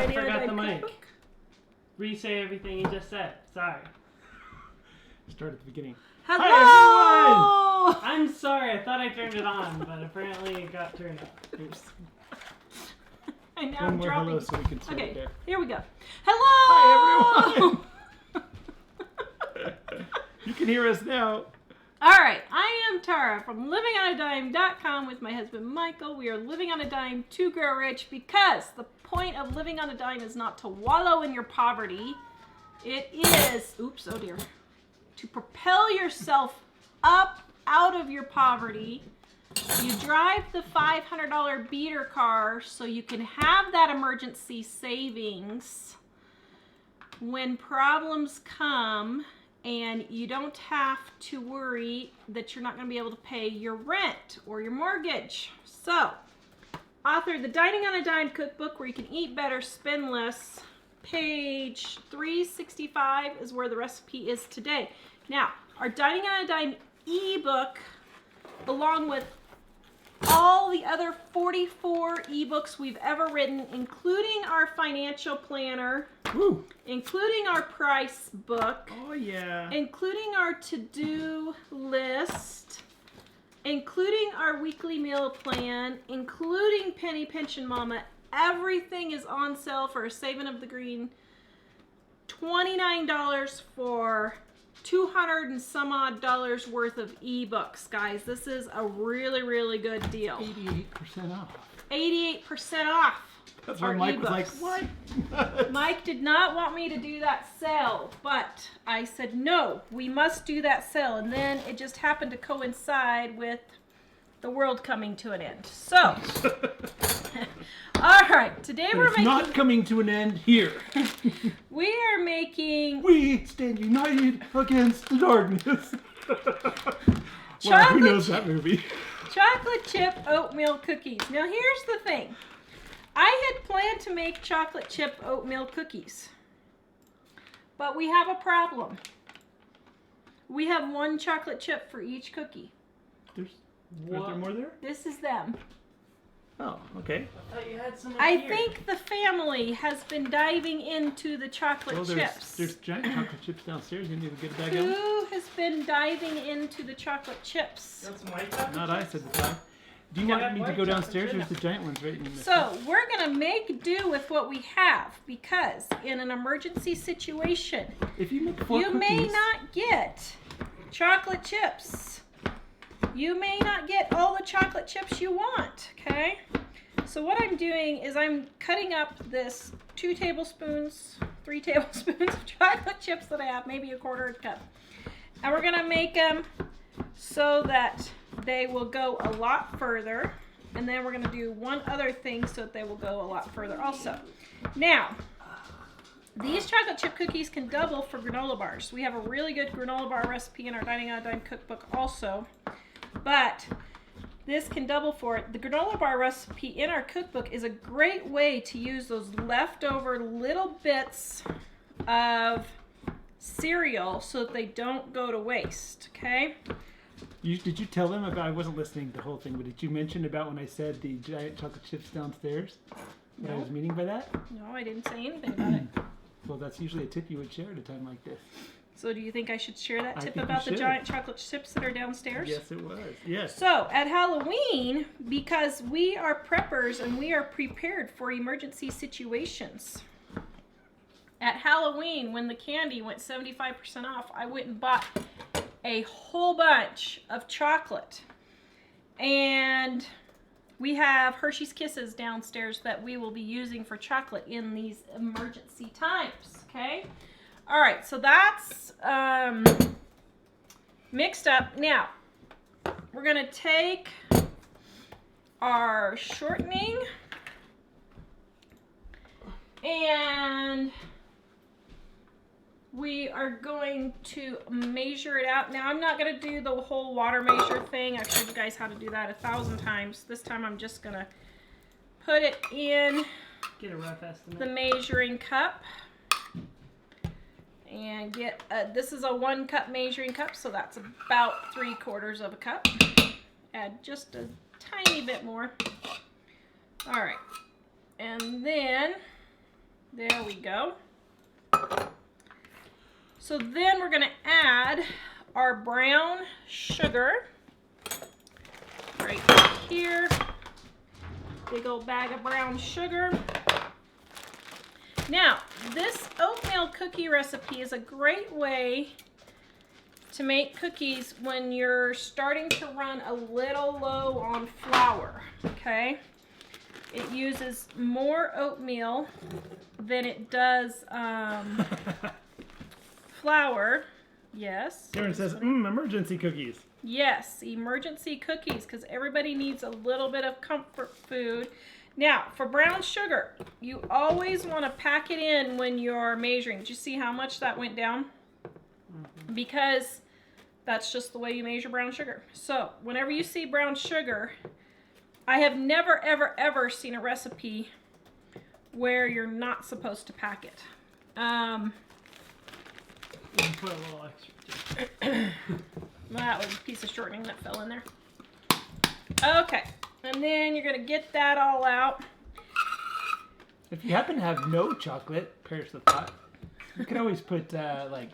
Dining on a forgot the Dime mic. cookbook. Re-say everything you just said. Sorry. Start at the beginning. Hello! Hi, I'm sorry. I thought I turned it on, but apparently it got turned off. Oops. And now One I'm more dropping. hello so we can start it Okay, there. here we go. Hello! Hi, You can hear us now. All right, I am Tara from livingonadime.com with my husband Michael. We are living on a dime to grow rich because the point of living on a dime is not to wallow in your poverty. It is, oops, oh dear, to propel yourself up out of your poverty. You drive the $500 beater car so you can have that emergency savings when problems come, and you don't have to worry that you're not going to be able to pay your rent or your mortgage. So, authored the Dining on a Dime cookbook where you can eat better, spend less. Page 365 is where the recipe is today. Now, our Dining on a Dime ebook, along with all the other 44 ebooks we've ever written, including our financial planner, Woo. including our price book, Oh, yeah. including our to-do list, including our weekly meal plan, including Penny Pension Mama. Everything is on sale for a saving of the green. $29 for 200 and some odd dollars worth of ebooks, guys. This is a really, really good deal. 88% off. 88% off. That's our where Mike was like, ebooks. what? Mike did not want me to do that sale, but I said, no, we must do that sale. And then it just happened to coincide with the world coming to an end. So, all right, today we're It's making... not coming to an end here. We are making... We stand united against the darkness. Wow, Chocolate- who knows that movie? chocolate chip oatmeal cookies. Now, here's the thing. I had planned to make chocolate chip oatmeal cookies, but we have a problem. We have one chocolate chip for each cookie. Is there more there? This is them. Oh, okay. I thought you had some I here. think the family has been diving into the chocolate Well, chips. there's giant chocolate chips downstairs. You need to get a bag of them. Who has been diving into the chocolate chips? Got some white chocolate Not I chips? said the time. Do you Yeah, want me to white go chocolate downstairs? chip. There's the giant ones right in the So we're gonna make do with what we have, because in an emergency situation, if you make 4 you cookies, may not get chocolate chips. You may not get all the chocolate chips you want, okay? So what I'm doing is I'm cutting up this 3 tablespoons of chocolate chips that I have, maybe a quarter cup. And we're gonna make them so that they will go a lot further. And then we're gonna do one other thing so that they will go a lot further also. Now, these chocolate chip cookies can double for granola bars. We have a really good granola bar recipe in our Dining on a Dime cookbook also. But this can double for it. The granola bar recipe in our cookbook is a great way to use those leftover little bits of cereal so that they don't go to waste, okay? Did you tell them about? I wasn't listening to the whole thing, but did you mention about when I said the giant chocolate chips downstairs? What I was meaning by that? No, I didn't say anything about it. Well, that's usually a tip you would share at a time like this. So do you think I should share that I tip think about you the should. giant chocolate chips that are downstairs? Yes, it was. Yes. So, at Halloween, because we are preppers and we are prepared for emergency situations, at Halloween, when the candy went 75% off, I went and bought a whole bunch of chocolate. And we have Hershey's Kisses downstairs that we will be using for chocolate in these emergency times, okay? All right, so that's mixed up. Now, we're gonna take our shortening and we are going to measure it out. Now, I'm not gonna do the whole water measure thing. I've showed you guys how to do that 1,000 times. This time I'm just gonna put it in Get a rough estimate. the measuring cup. And get, this is a 1 cup measuring cup, so that's about 3/4 of a cup. Add just a tiny bit more. All right. And then There we go. So then we're going to add our brown sugar right here. Big old bag of brown sugar. Now, this oatmeal cookie recipe is a great way to make cookies when you're starting to run a little low on flour, okay? It uses more oatmeal than it does flour. Yes. Karen says, emergency cookies. Yes, emergency cookies, because everybody needs a little bit of comfort food. Now, for brown sugar, you always want to pack it in when you're measuring. Did you see how much that went down? Mm-hmm. Because that's just the way you measure brown sugar. So, whenever you see brown sugar, I have never, ever, ever seen a recipe where you're not supposed to pack it. You can put a little extra. That was a piece of shortening that fell in there. Okay. And then you're going to get that all out. If you happen to have no chocolate, perish the thought, you can always put like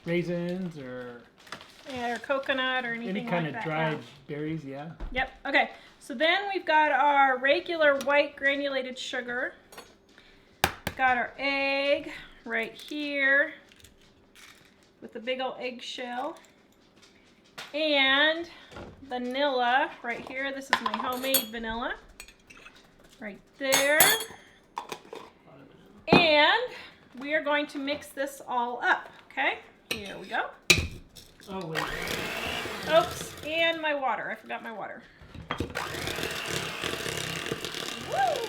raisins or coconut or anything any kind like of that. dried berries, yeah. Yep. Okay. So then we've got our regular white granulated sugar. Got our egg right here with the big old eggshell. And vanilla right here. This is my homemade vanilla right there. And we are going to mix this all up. Okay, here we go. Oh, wait. Oops, and my water. I forgot my water. Woo!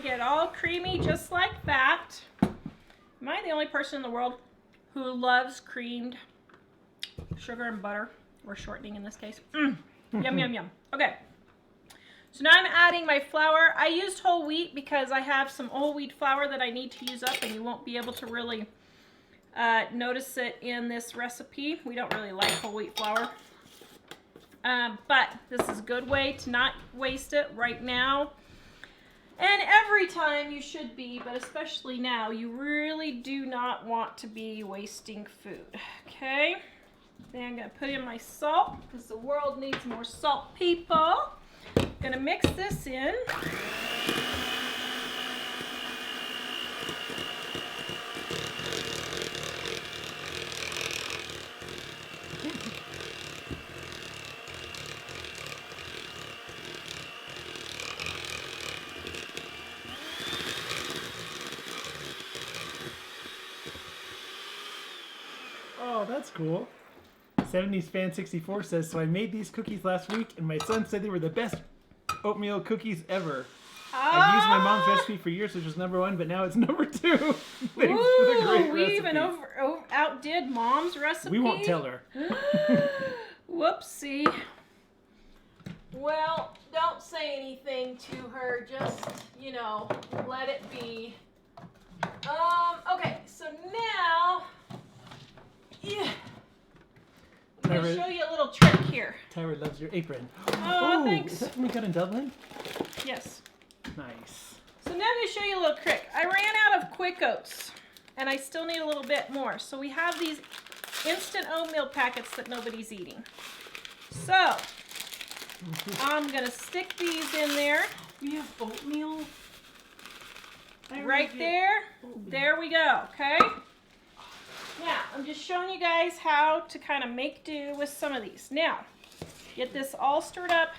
Get it all creamy just like that. Am I the only person in the world who loves creamed sugar and butter, or shortening in this case? Yum, yum, yum. Okay. So now I'm adding my flour. I used whole wheat because I have some whole wheat flour that I need to use up, and you won't be able to really notice it in this recipe. We don't really like whole wheat flour. But this is a good way to not waste it right now. And every time you should be, but especially now, you really do not want to be wasting food. Okay? Then I'm going to put in my salt, because the world needs more salt, people. I'm going to mix this in. Oh, that's cool. 70s Fan 64 says, so I made these cookies last week, and my son said they were the best oatmeal cookies ever. I've used my mom's recipe for years, which was #1, but now it's #2. Thanks for the great we recipe. even outdid Mom's recipe. We won't tell her. Whoopsie. Well, don't say anything to her. Just, let it be. Okay, so now, I'm going to show you a little trick here. Tyra loves your apron. Oh, thanks. Is that from we got in Dublin? Yes. Nice. So now I'm going to show you a little trick. I ran out of quick oats, and I still need a little bit more. So we have these instant oatmeal packets that nobody's eating. So I'm going to stick these in there. We have oatmeal? Right there. There we go, okay? Now, I'm just showing you guys how to kind of make do with some of these. Now, get this all stirred up.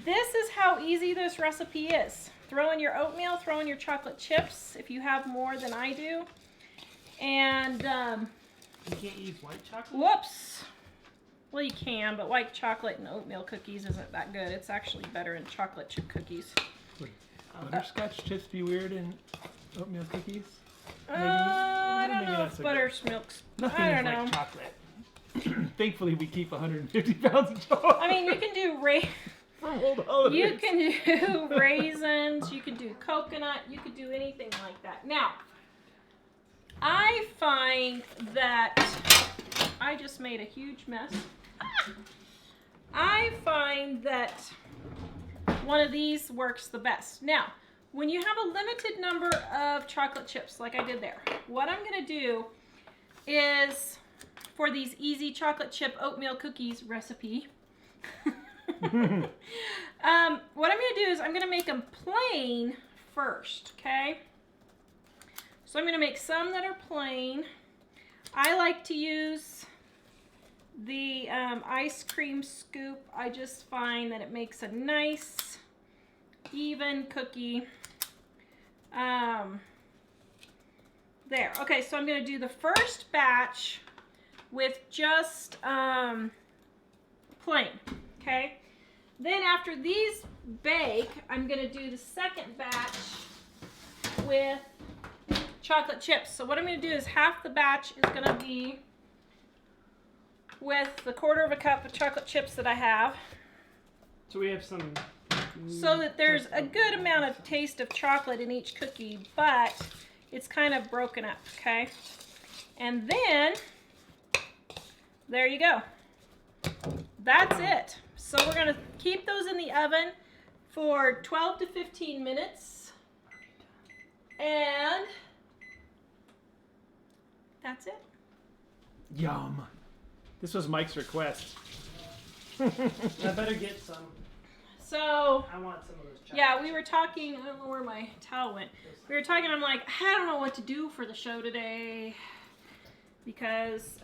This is how easy this recipe is. Throw in your oatmeal, throw in your chocolate chips if you have more than I do. And, You can't use white chocolate? whoops. Well, you can, but white chocolate and oatmeal cookies isn't that good. It's actually better in chocolate chip cookies. Would butterscotch chips be weird in oatmeal cookies? I I don't maybe know not if so buttermilk's. Nothing I is don't know. like chocolate. Thankfully, we keep 150 pounds of chocolate. I mean, you can do from old holidays. you can do raisins, you can do coconut, you could do anything like that. Now, I find that I just made a huge mess. I find that one of these works the best. Now, when you have a limited number of chocolate chips, like I did there, what I'm going to do is, for these easy chocolate chip oatmeal cookies recipe, what I'm going to do is I'm going to make them plain first, okay? So I'm going to make some that are plain. I like to use the ice cream scoop. I just find that it makes a nice, even cookie. There. Okay, so I'm going to do the first batch with just plain, okay? Then after these bake, I'm going to do the second batch with chocolate chips. So what I'm going to do is half the batch is going to be with the 1/4 cup of chocolate chips that I have. So we have some. So that there's a good amount of taste of chocolate in each cookie, but it's kind of broken up, okay? And then, there you go. That's it. So we're going to keep those in the oven for 12 to 15 minutes. And that's it. Yum. This was Mike's request. I better get some. So, I want some of those chocolate. yeah, we were talking, I don't know where my towel went. We were talking, I'm like, I don't know what to do for the show today because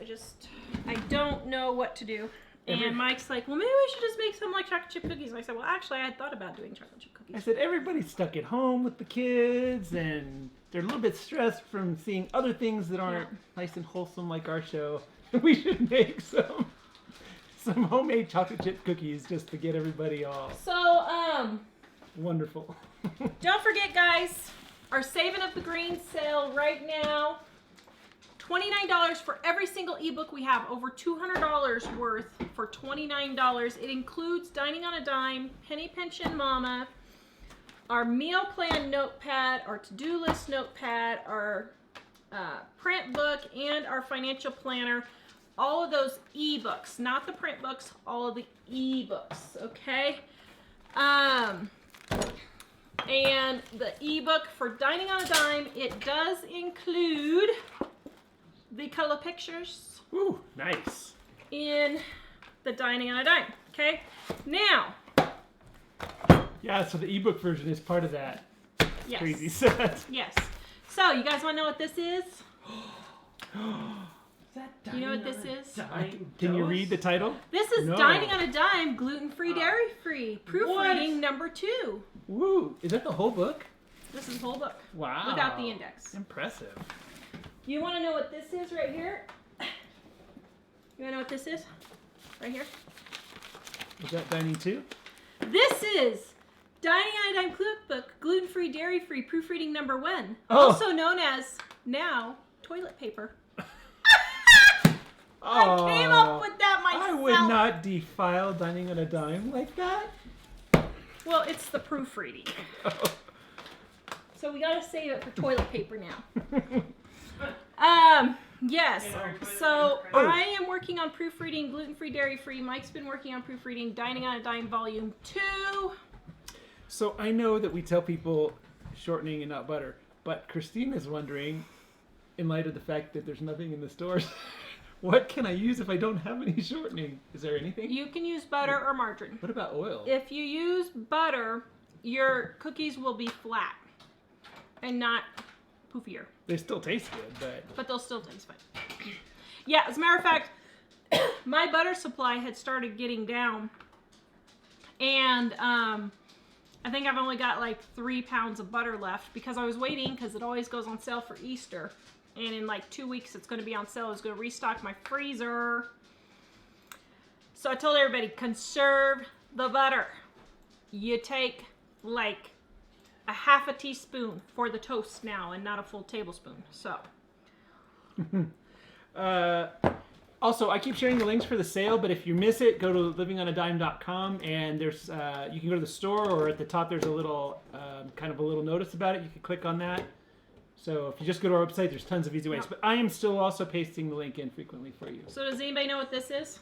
I don't know what to do. And Mike's like, well, maybe we should just make some like chocolate chip cookies. And I said, well, actually, I had thought about doing chocolate chip cookies. I said, everybody's stuck at home with the kids, and they're a little bit stressed from seeing other things that aren't nice and wholesome like our show. We should make some homemade chocolate chip cookies just to get everybody all wonderful. Don't forget, guys, our Saving Up the Greens sale right now. $29 for every single ebook we have, over $200 worth for $29. It includes Dining on a Dime, Penny Pension Mama, our meal plan notepad, our to-do list notepad, our print book, and our financial planner. All of those ebooks, not the print books, all of the ebooks, okay? And the ebook for Dining on a Dime, it does include the color pictures. Ooh, nice. In the Dining on a Dime, okay? Now. Yeah, so the ebook version is part of that Yes. crazy set. Yes. So, you guys want to know what this is? You know what this is? Can you read the title? This is No. Dining on a Dime, gluten-free, dairy-free, proofreading number 2. Woo! Is that the whole book? This is the whole book. Wow. Without the index. Impressive. You want to know what this is right here? You want to know what this is? Right here? Is that Dining 2? This is Dining on a Dime cookbook, gluten-free, dairy-free, proofreading number 1. Oh. Also known as, now, toilet paper. Oh, I came up with that myself. I would not defile Dining on a Dime like that. Well, it's the proofreading. So we gotta save it for toilet paper now. Yes. So I am working on proofreading gluten-free, dairy-free. Mike's been working on proofreading Dining on a Dime Volume 2. So I know that we tell people shortening and not butter, but Christine is wondering, in light of the fact that there's nothing in the stores, what can I use if I don't have any shortening? Is there anything? You can use butter or margarine. What about oil? If you use butter, your cookies will be flat and not poofier. They still taste good, But they'll still taste fine. Yeah, as a matter of fact, my butter supply had started getting down. And I think I've only got like 3 pounds of butter left because I was waiting because it always goes on sale for Easter. And in like 2 weeks, it's going to be on sale. I was going to restock my freezer. So I told everybody, conserve the butter. You take like a half a teaspoon for the toast now and not a full tablespoon. So Also, I keep sharing the links for the sale, but if you miss it, go to livingonadime.com, and there's you can go to the store, or at the top there's a little kind of a little notice about it. You can click on that. So if you just go to our website, there's tons of easy ways. But I am still also pasting the link in frequently for you. So does anybody know what this is?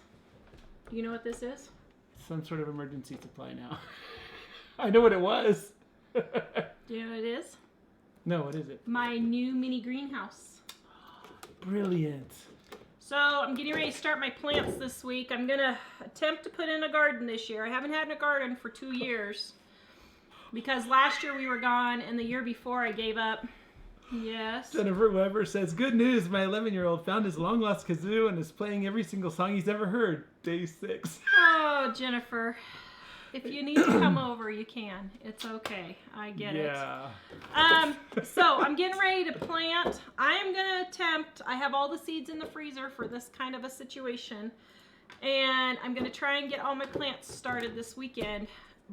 Do you know what this is? Some sort of emergency supply now. I know what it was. Do you know what it is? No, what is it? My new mini greenhouse. Brilliant. So I'm getting ready to start my plants this week. I'm going to attempt to put in a garden this year. I haven't had a garden for 2 years because last year we were gone and the year before I gave up. Yes. Jennifer Weber says, good news, my 11-year-old found his long-lost kazoo and is playing every single song he's ever heard. Day 6. Oh, Jennifer. If you need to come over, you can. It's okay. I get it. So I'm getting ready to plant. I am going to attempt, I have all the seeds in the freezer for this kind of a situation. And I'm going to try and get all my plants started this weekend.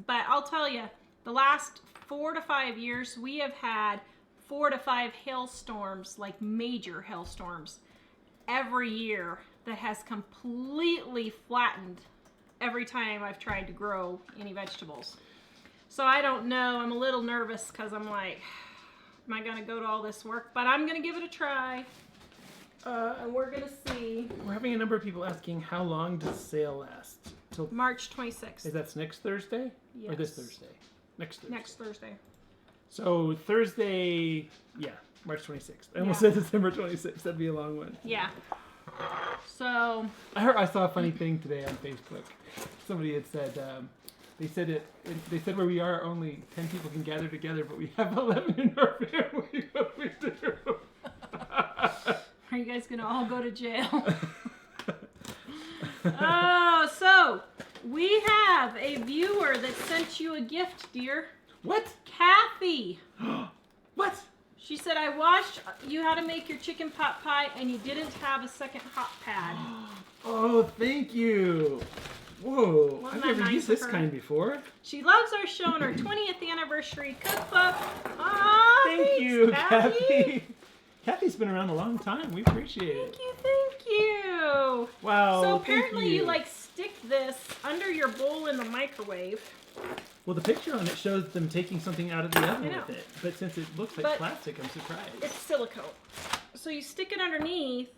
But I'll tell you, the last 4 to 5 years, we have had 4 to 5 hailstorms, like major hailstorms, every year that has completely flattened every time I've tried to grow any vegetables. So I don't know. I'm a little nervous because I'm like, am I going to go to all this work? But I'm going to give it a try. And we're going to see. We're having a number of people asking, how long does the sale last? Till March 26th. Is that next Thursday? Yes. Or this Thursday? Next Thursday. Next Thursday. So Thursday, yeah, March 26th. I almost said December 26th. That'd be a long one. Yeah. So I saw a funny thing today on Facebook. Somebody had said they said where we are only 10 people can gather together, but we have 11 in our family. What do we do? are you guys gonna all go to jail? Oh, so we have a viewer that sent you a gift, dear. What? Kathy. What? She said, I watched you how to make your chicken pot pie and you didn't have a second hot pad. Oh, thank you. Whoa, Wasn't I've that never nice used of this her? kind before. She loves our show and our 20th anniversary cookbook. Aw, Thank thanks, you, Kathy. Kathy. Kathy's been around a long time. We appreciate it. Thank you. Wow. So thank apparently you like stick this under your bowl in the microwave. Well, the picture on it shows them taking something out of the oven know. with it. But since it looks like But plastic, I'm surprised. It's silicone. So you stick it underneath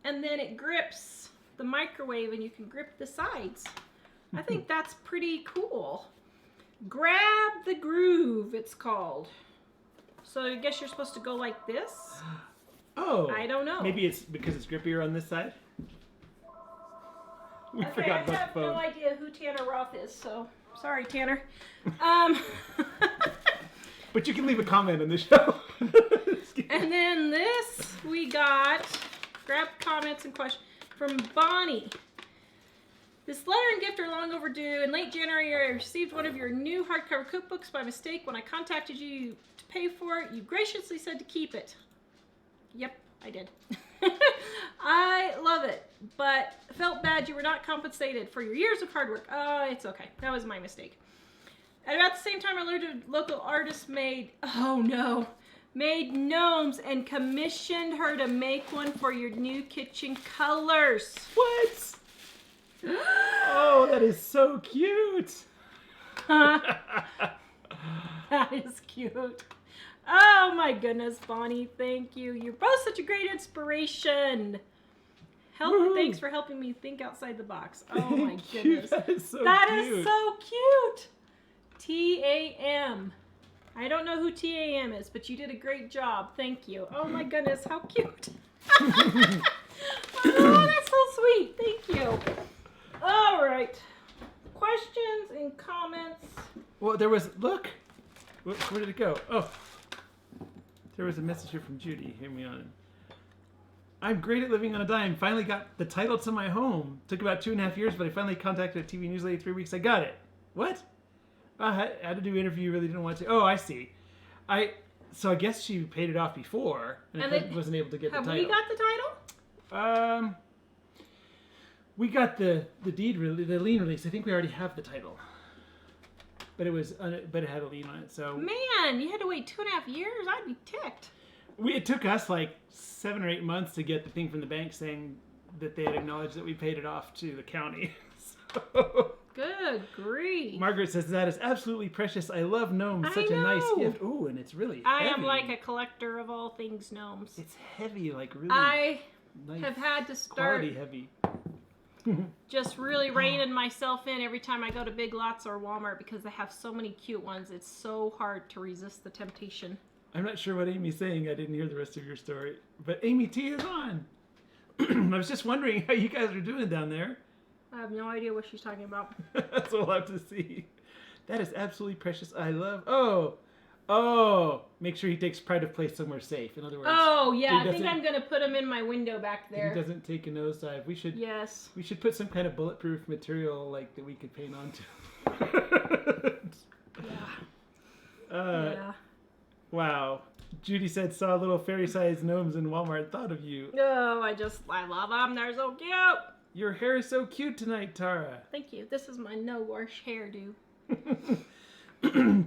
and then it grips the microwave and you can grip the sides. I think that's pretty cool. Grab the Groove, it's called. So I guess you're supposed to go like this? Oh. I don't know. Maybe it's because it's grippier on this side? We Okay, forgot I about have the phone. no idea who Tanner Roth is, so sorry, Tanner. But you can leave a comment on the show. And then this we got, grab comments and questions from Bonnie. This letter and gift are long overdue. In late January, I received one of your new hardcover cookbooks by mistake. When I contacted you to pay for it, you graciously said to keep it. Yep, I did. I love it, but felt bad you were not compensated for your years of hard work. It's okay. That was my mistake. At about the same time, I learned a local artist made gnomes and commissioned her to make one for your new kitchen colors. What? Oh, that is so cute. That is cute. Oh my goodness, Bonnie, thank you. You're both such a great inspiration. Woo-hoo. Thanks for helping me think outside the box. Oh my goodness. That is so That cute. is so cute. TAM. I don't know who TAM is, but you did a great job. Thank you. Oh my goodness, how cute. Oh, that's so sweet. Thank you. All right. Questions and comments. Well, there was, look. Where did it go? Oh. There was a message here from Judy. Hear me on. I'm great at living on a dime. Finally got the title to my home. Took about 2.5 years, but I finally contacted a TV news lady 3 weeks. I got it. What? I had to do an interview. Really didn't want to. Oh, I see. So I guess she paid it off before and wasn't able to get the title. Have we got the title? We got the deed, the lien release. I think we already have the title. But it had a lien on it. So Man, you had to wait 2.5 years? I'd be ticked. It took us like 7 or 8 months to get the thing from the bank saying that they had acknowledged that we paid it off to the county. So, Good grief. Margaret says, that is absolutely precious. I love gnomes. Such a nice gift. Ooh, and it's really heavy. I am like a collector of all things gnomes. It's heavy, like really I nice, have had to start quality heavy. just really reining myself in every time I go to Big Lots or Walmart because they have so many cute ones. It's so hard to resist the temptation. I'm not sure what Amy's saying. I didn't hear the rest of your story. But Amy T is on. I was just wondering how you guys are doing down there. I have no idea what she's talking about. That's what we'll have to see. That is absolutely precious. I love... Oh! Make sure he takes pride of place somewhere safe. In other words... Oh, yeah. I think I'm going to put him in my window back there. He doesn't take a nosedive. We should... Yes. We should put some kind of bulletproof material like that we could paint onto. Yeah. Wow. Judy said, saw little fairy-sized gnomes in Walmart. Thought of you. No, I love them. They're so cute. Your hair is so cute tonight, Tara. Thank you. This is my no-wash hairdo.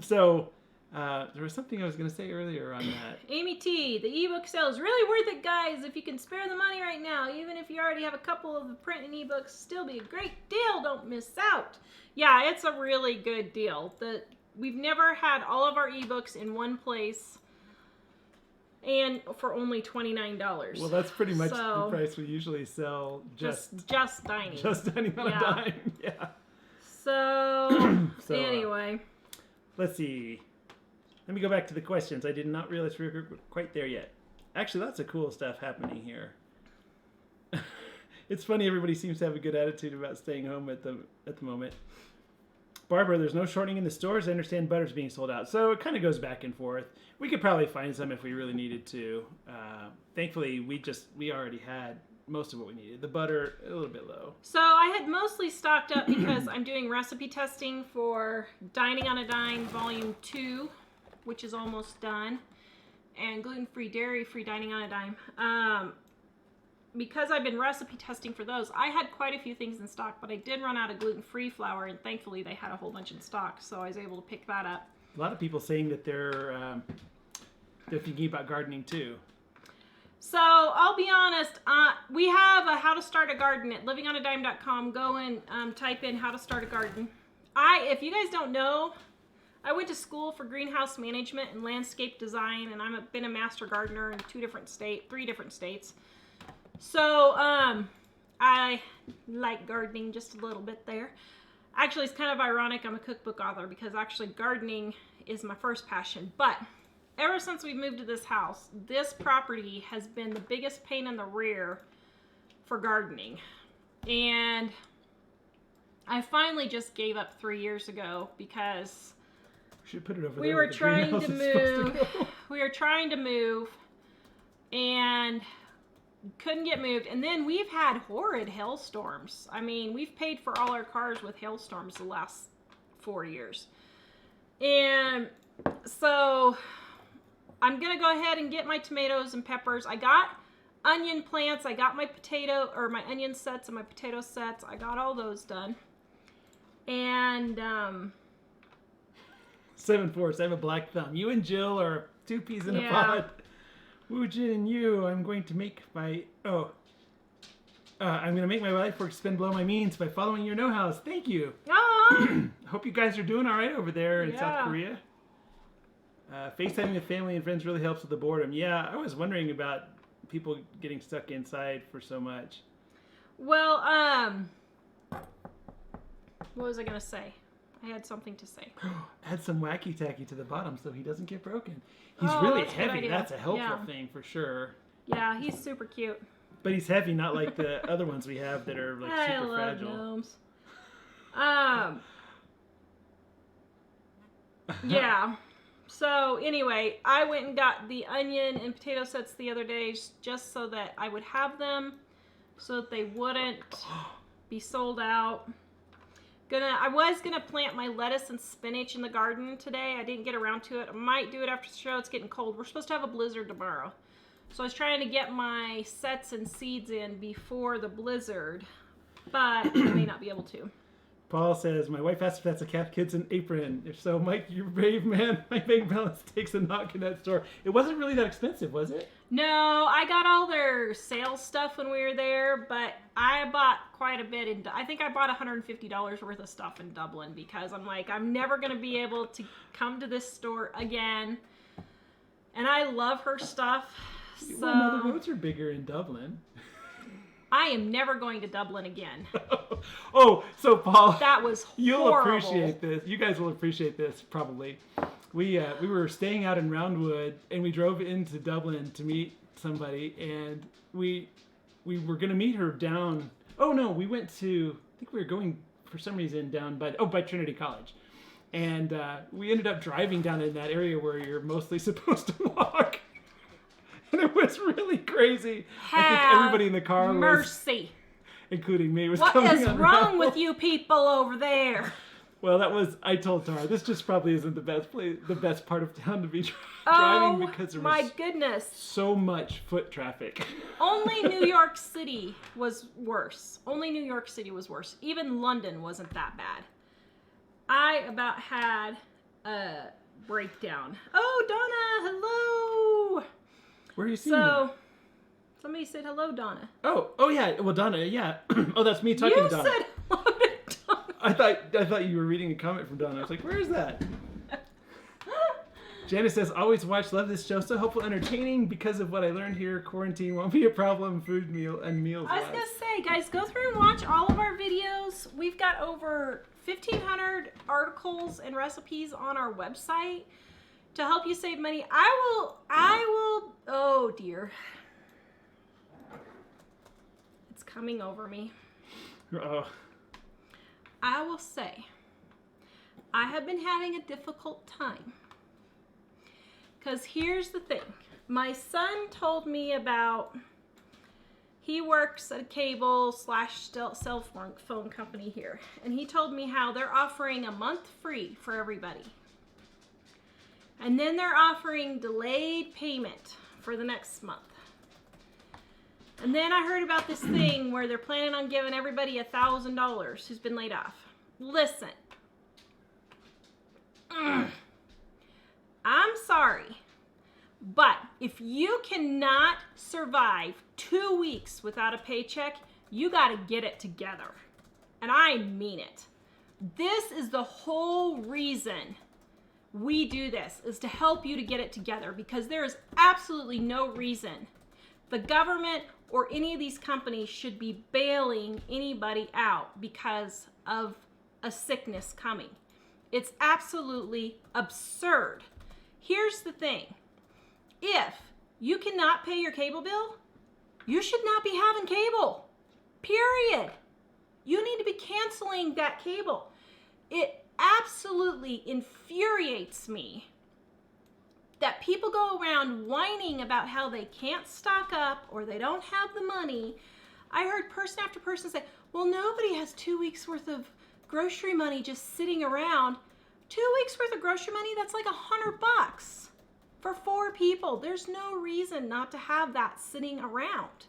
So, there was something I was going to say earlier on that. Amy T, the ebook sale is really worth it, guys. If you can spare the money right now, even if you already have a couple of the print and ebooks, still be a great deal. Don't miss out. Yeah, it's a really good deal. We've never had all of our ebooks in one place. And for only $29. Well, that's pretty much the price we usually sell just dining. Just dining on a dime. Yeah. So anyway. Let's see. Let me go back to the questions. I did not realize we were quite there yet. Actually, lots of cool stuff happening here. It's funny, everybody seems to have a good attitude about staying home at the moment. Barbara, there's no shorting in the stores. I understand butter's being sold out. So it kind of goes back and forth. We could probably find some if we really needed to. Thankfully, we already had most of what we needed. The butter, a little bit low. So I had mostly stocked up because I'm doing recipe testing for Dining on a Dime Volume 2, which is almost done, and gluten-free, dairy-free Dining on a Dime. Because I've been recipe testing for those, I had quite a few things in stock, but I did run out of gluten-free flour, and thankfully they had a whole bunch in stock, so I was able to pick that up. A lot of people saying that they're thinking about gardening too. So I'll be honest, we have a how to start a garden at livingonadime.com. Go and type in how to start a garden. If you guys don't know, I went to school for greenhouse management and landscape design, and I've been a master gardener in 3 different states. So, I like gardening just a little bit there. Actually, it's kind of ironic I'm a cookbook author because actually gardening is my first passion. But ever since we moved to this house, this property has been the biggest pain in the rear for gardening. And I finally just gave up 3 years ago because should put it over we there were trying to move. We were trying to move and couldn't get moved, and then we've had horrid hailstorms. I mean, we've paid for all our cars with hailstorms the last 4 years. And so I'm gonna go ahead and get my tomatoes and peppers. I got onion plants, I got my onion sets and my potato sets. I got all those done. And 7-4, I have a black thumb. You and Jill are 2 peas in a pod. Woojin and you, I'm going to make my life work spin below my means by following your know-hows. Thank you. Hope you guys are doing all right over there in South Korea. FaceTiming with family and friends really helps with the boredom. Yeah, I was wondering about people getting stuck inside for so much. Well, what was I going to say? I had something to say. Add some wacky tacky to the bottom so he doesn't get broken. He's really heavy. That's a helpful thing for sure. Yeah, he's super cute. But he's heavy, not like the other ones we have that are like super fragile. Gnomes. Yeah. So anyway, I went and got the onion and potato sets the other day just so that I would have them, so that they wouldn't be sold out. I was gonna plant my lettuce and spinach in the garden today. I didn't get around to it. I might do it after the show. It's getting cold. We're supposed to have a blizzard tomorrow. So I was trying to get my sets and seeds in before the blizzard, but I may not be able to. Paul says, my wife asked if that's a Cat Kids and apron. If so, Mike, you're brave, man. My bank balance takes a knock in that store. It wasn't really that expensive, was it? No, I got all their sales stuff when we were there, but I bought quite a bit. I think I bought $150 worth of stuff in Dublin because I'm like, I'm never going to be able to come to this store again. And I love her stuff. So Well, no, the roads are bigger in Dublin. I am never going to Dublin again. Oh, so Paul, That was horrible. you'll appreciate this. You guys will appreciate this probably. We were staying out in Roundwood, and we drove into Dublin to meet somebody, and we were gonna meet her down. Oh no, we went to. I think we were going for some reason down by Trinity College, and we ended up driving down in that area where you're mostly supposed to walk. And it was really crazy. I think everybody in the car mercy. including me, was What coming is on wrong Roundwood. with you people over there? Well, I told Tara, this just probably isn't the best part of town to be driving because there my was goodness. so much foot traffic. Only New York City was worse. Even London wasn't that bad. I about had a breakdown. Oh, Donna, hello. Where are you seeing that? Somebody said hello, Donna. Oh yeah. Well, Donna, yeah. Oh, that's me talking to Donna. You said hello to Donna. I thought you were reading a comment from Donna. I was like, where is that? Janice says, always watch, love this show. So hopeful, entertaining. Because of what I learned here, quarantine won't be a problem. Food, meals. I was going to say, guys, go through and watch all of our videos. We've got over 1,500 articles and recipes on our website to help you save money. I will, oh dear. It's coming over me. Uh-oh. I will say, I have been having a difficult time. Because here's the thing. My son told me about, he works at a cable/cell phone company here. And he told me how they're offering a month free for everybody. And then they're offering delayed payment for the next month. And then I heard about this thing where they're planning on giving everybody $1,000 who's been laid off. Listen. I'm sorry. But if you cannot survive 2 weeks without a paycheck, you got to get it together. And I mean it. This is the whole reason we do this, is to help you to get it together, because there is absolutely no reason the government or any of these companies should be bailing anybody out because of a sickness coming. It's absolutely absurd. Here's the thing. If you cannot pay your cable bill, you should not be having cable. Period. You need to be canceling that cable. It absolutely infuriates me that people go around whining about how they can't stock up or they don't have the money. I heard person after person say, well, nobody has 2 weeks worth of grocery money just sitting around. 2 weeks worth of grocery money, that's like $100 for 4 people. There's no reason not to have that sitting around.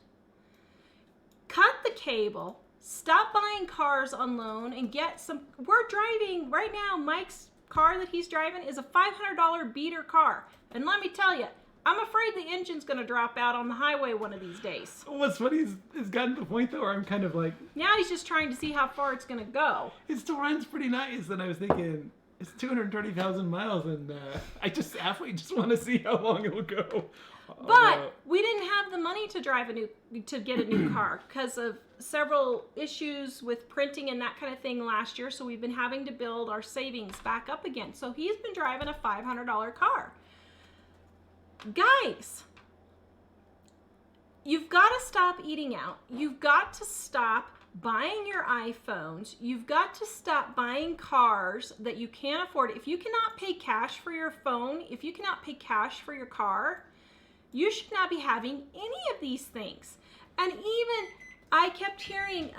Cut the cable, stop buying cars on loan, and get some. We're driving right now. Mike's car that he's driving is a $500 beater car. And let me tell you, I'm afraid the engine's going to drop out on the highway one of these days. What's funny is it's gotten to the point though where I'm kind of like, Now he's just trying to see how far it's going to go. it still runs pretty nice, and I was thinking it's 230,000 miles, and I just halfway just want to see how long it'll go. But we didn't have the money to get a new car because of several issues with printing and that kind of thing last year. So we've been having to build our savings back up again. So he's been driving a $500 car. Guys, you've got to stop eating out. You've got to stop buying your iPhones. You've got to stop buying cars that you can't afford. If you cannot pay cash for your phone, if you cannot pay cash for your car, you should not be having any of these things. And even I kept hearing,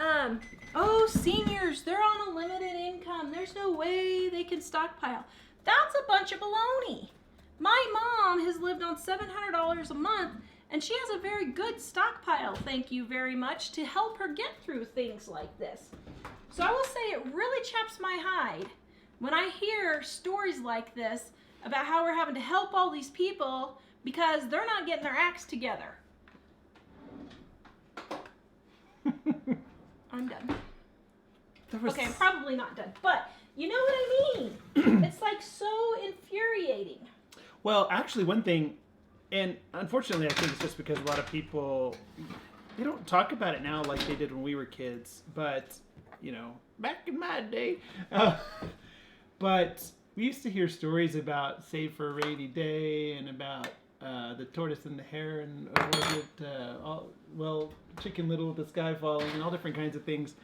oh, seniors, they're on a limited income. There's no way they can stockpile. That's a bunch of baloney. My mom has lived on $700 a month, and she has a very good stockpile, thank you very much, to help her get through things like this. So I will say it really chaps my hide when I hear stories like this about how we're having to help all these people because they're not getting their acts together. I'm done. Okay, I'm probably not done, but you know what I mean? It's like so infuriating. Well, actually, one thing, and unfortunately I think it's just because a lot of people, they don't talk about it now like they did when we were kids, but, you know, back in my day. But we used to hear stories about Save for a Rainy Day and about the tortoise and the hare and Chicken Little with the sky falling and all different kinds of things,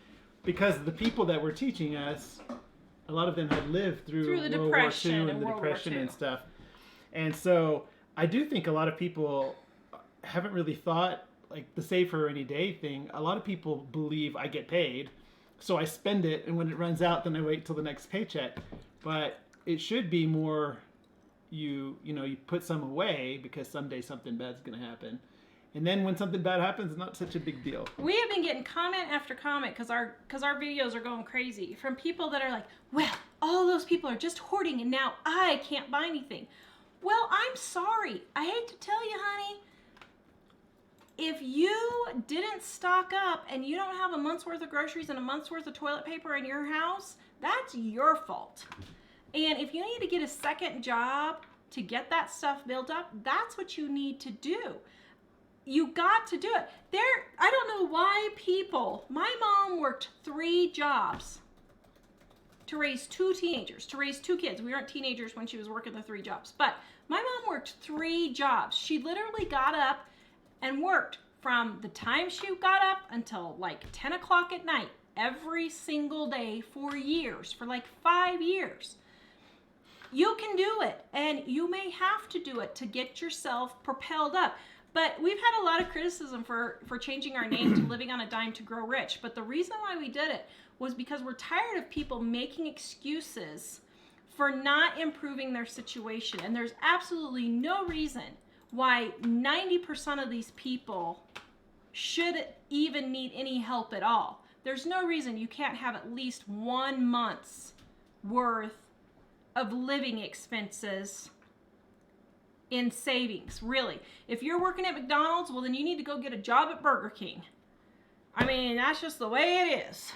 because the people that were teaching us, a lot of them had lived through the World Depression War II and the World War Depression II. and stuff. And so I do think a lot of people haven't really thought, like the Save for a Rainy Day thing, a lot of people believe I get paid, so I spend it, and when it runs out, then I wait till the next paycheck. But it should be more, you put some away because someday something bad's going to happen. And then when something bad happens, it's not such a big deal. We have been getting comment after comment because our videos are going crazy from people that are like, well, all those people are just hoarding and now I can't buy anything. Well, I'm sorry. I hate to tell you, honey, if you didn't stock up and you don't have a month's worth of groceries and a month's worth of toilet paper in your house, that's your fault. And if you need to get a second job to get that stuff built up, that's what you need to do. You got to do it. I don't know why my mom worked 3 jobs to raise 2 teenagers, to raise 2 kids. We weren't teenagers when she was working the 3 jobs, but my mom worked 3 jobs. She literally got up and worked from the time she got up until like 10 o'clock at night, every single day for years, for like 5 years. You can do it, and you may have to do it to get yourself propelled up. But we've had a lot of criticism for changing our name to Living on a Dime to Grow Rich. But the reason why we did it was because we're tired of people making excuses for not improving their situation. And there's absolutely no reason why 90% of these people should even need any help at all. There's no reason you can't have at least 1 month's worth of living expenses in savings, really. If you're working at McDonald's, well, then you need to go get a job at Burger King. I mean, that's just the way it is.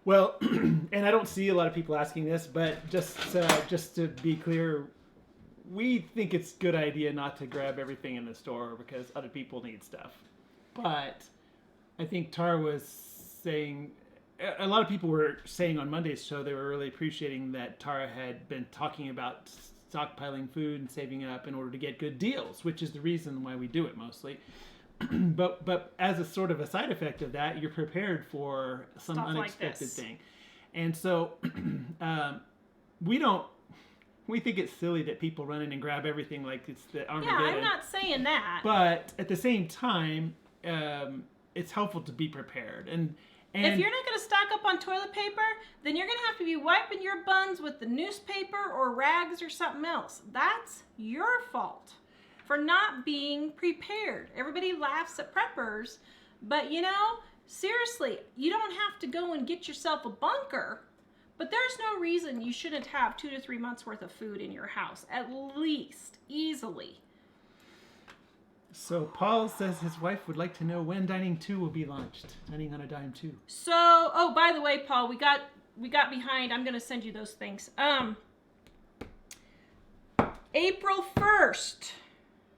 Well, and I don't see a lot of people asking this, but just to be clear, we think it's a good idea not to grab everything in the store because other people need stuff. But I think Tara was saying, a lot of people were saying on Monday's show they were really appreciating that Tara had been talking about stockpiling food and saving up in order to get good deals, which is the reason why we do it mostly. but as a sort of a side effect of that, you're prepared for some Stuff unexpected like thing. And so we think it's silly that people run in and grab everything like it's the Armageddon. Yeah, I'm not saying that. But at the same time, it's helpful to be prepared. And if you're not going to stock up on toilet paper, then you're going to have to be wiping your buns with the newspaper or rags or something else. That's your fault for not being prepared. Everybody laughs at preppers, but seriously, you don't have to go and get yourself a bunker, but there's no reason you shouldn't have 2 to 3 months worth of food in your house, at least, easily. So Paul says his wife would like to know when Dining 2 will be launched. Dining on a Dime 2. So, oh, by the way, Paul, we got behind. I'm going to send you those things. April 1st.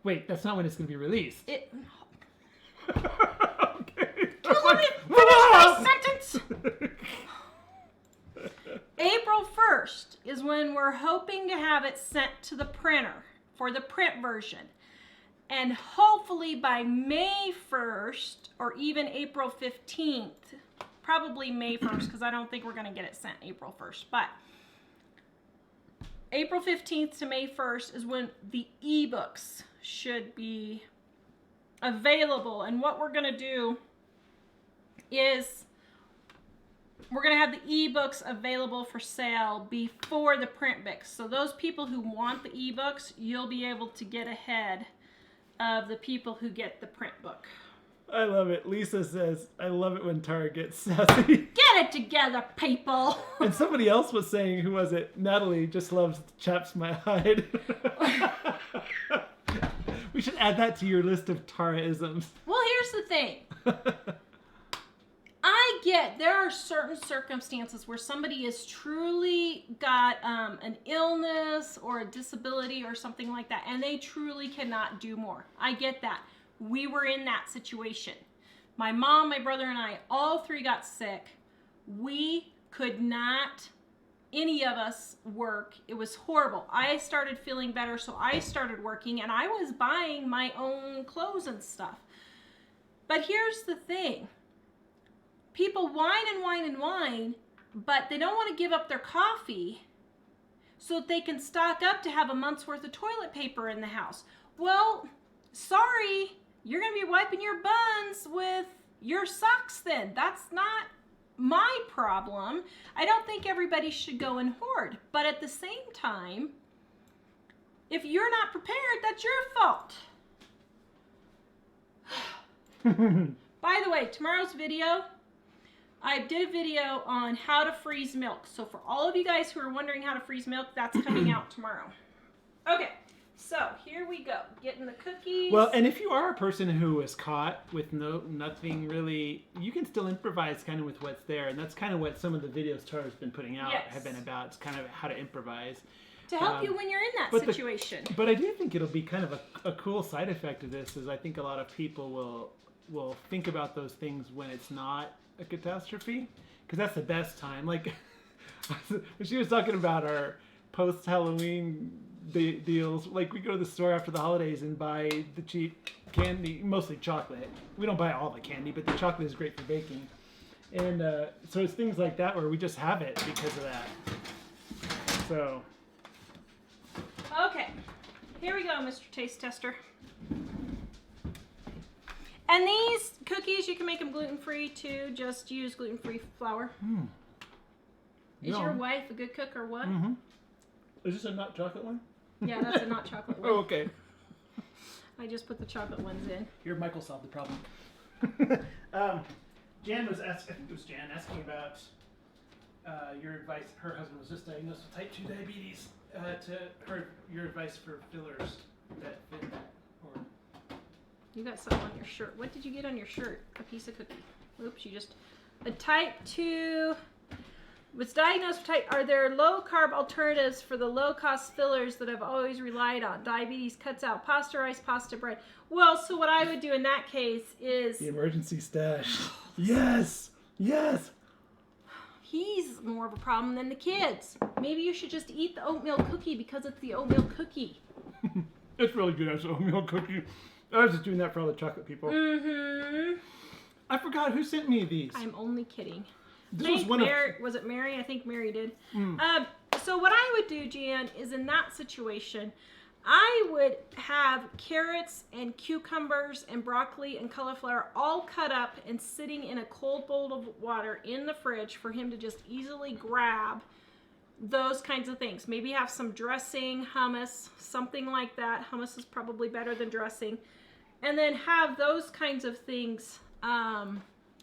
Wait, that's not when it's going to be released. Okay. Can you let me finish my sentence? April 1st is when we're hoping to have it sent to the printer for the print version. And hopefully by May 1st or even April 15th, probably May 1st because I don't think we're going to get it sent April 1st. But April 15th to May 1st is when the ebooks should be available. And what we're going to do is we're going to have the ebooks available for sale before the print books. So those people who want the ebooks, you'll be able to get ahead of the people who get the print book. I love it. Lisa says, I love it when Tara gets sassy. Get it together, people. And somebody else was saying, who was it? Natalie just loves chaps my hide. We should add that to your list of Tara-isms. Well, here's the thing. I get there are certain circumstances where somebody has truly got an illness or a disability or something like that, and they truly cannot do more. I get that. We were in that situation. My mom, my brother, and I, all three got sick. We could not, any of us, work. It was horrible. I started feeling better, so I started working, and I was buying my own clothes and stuff. But here's the thing. People whine and whine and whine, but they don't want to give up their coffee so that they can stock up to have a month's worth of toilet paper in the house. Well, sorry, you're going to be wiping your buns with your socks then. That's not my problem. I don't think everybody should go and hoard. But at the same time, if you're not prepared, that's your fault. By the way, tomorrow's video, I did a video on how to freeze milk. So for all of you guys who are wondering how to freeze milk, that's coming out tomorrow. Okay, so here we go. Getting the cookies. Well, and if you are a person who is caught with nothing really, you can still improvise kind of with what's there. And that's kind of what some of the videos Tara's been putting out have been about. It's kind of how to improvise. To help you when you're in that situation. But I do think it'll be kind of a cool side effect of this is I think a lot of people will think about those things when it's not a catastrophe, because that's the best time. Like when she was talking about our post-Halloween deals, like we go to the store after the holidays and buy the cheap candy, mostly chocolate. We don't buy all the candy, but the chocolate is great for baking. And so it's things like that where we just have it because of that. So. Okay, here we go, Mr. Taste Tester. And these cookies, you can make them gluten-free too. Just use gluten-free flour. Is your wife a good cook or what? Mm-hmm. Is this a not chocolate one? Yeah, that's a not chocolate one. Oh, okay. I just put the chocolate ones in. Here, Michael solved the problem. Jan was asking, I think it was Jan, asking about your advice. Her husband was just diagnosed with type 2 diabetes. Your advice for fillers that fit that. Or You got something on your shirt. What did you get on your shirt? A piece of cookie. Oops, you just... A type 2... Was diagnosed with type... Are there low-carb alternatives for the low-cost fillers that I've always relied on? Diabetes cuts out pasta rice, pasta bread. Well, so what I would do in that case is... The emergency stash. Yes! Yes! He's more of a problem than the kids. Maybe you should just eat the oatmeal cookie because it's the oatmeal cookie. It's really good as an oatmeal cookie. I was just doing that for all the chocolate people. Mm-hmm. I forgot who sent me these. I'm only kidding. This was one Was it Mary? I think Mary did. Mm. So what I would do, Jan, is in that situation, I would have carrots and cucumbers and broccoli and cauliflower all cut up and sitting in a cold bowl of water in the fridge for him to just easily grab those kinds of things. Maybe have some dressing, hummus, something like that. Hummus is probably better than dressing. And then have those kinds of things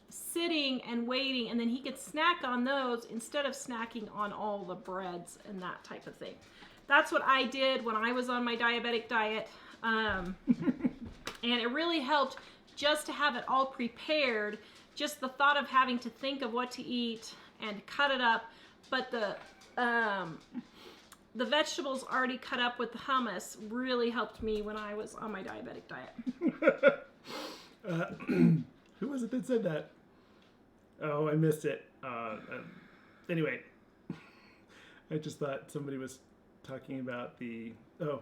sitting and waiting, and then he could snack on those instead of snacking on all the breads and that type of thing. That's what I did when I was on my diabetic diet. And it really helped just to have it all prepared. Just the thought of having to think of what to eat and cut it up. But the vegetables already cut up with the hummus really helped me when I was on my diabetic diet. Who was it that said that? Oh, I missed it. Anyway, I just thought somebody was talking about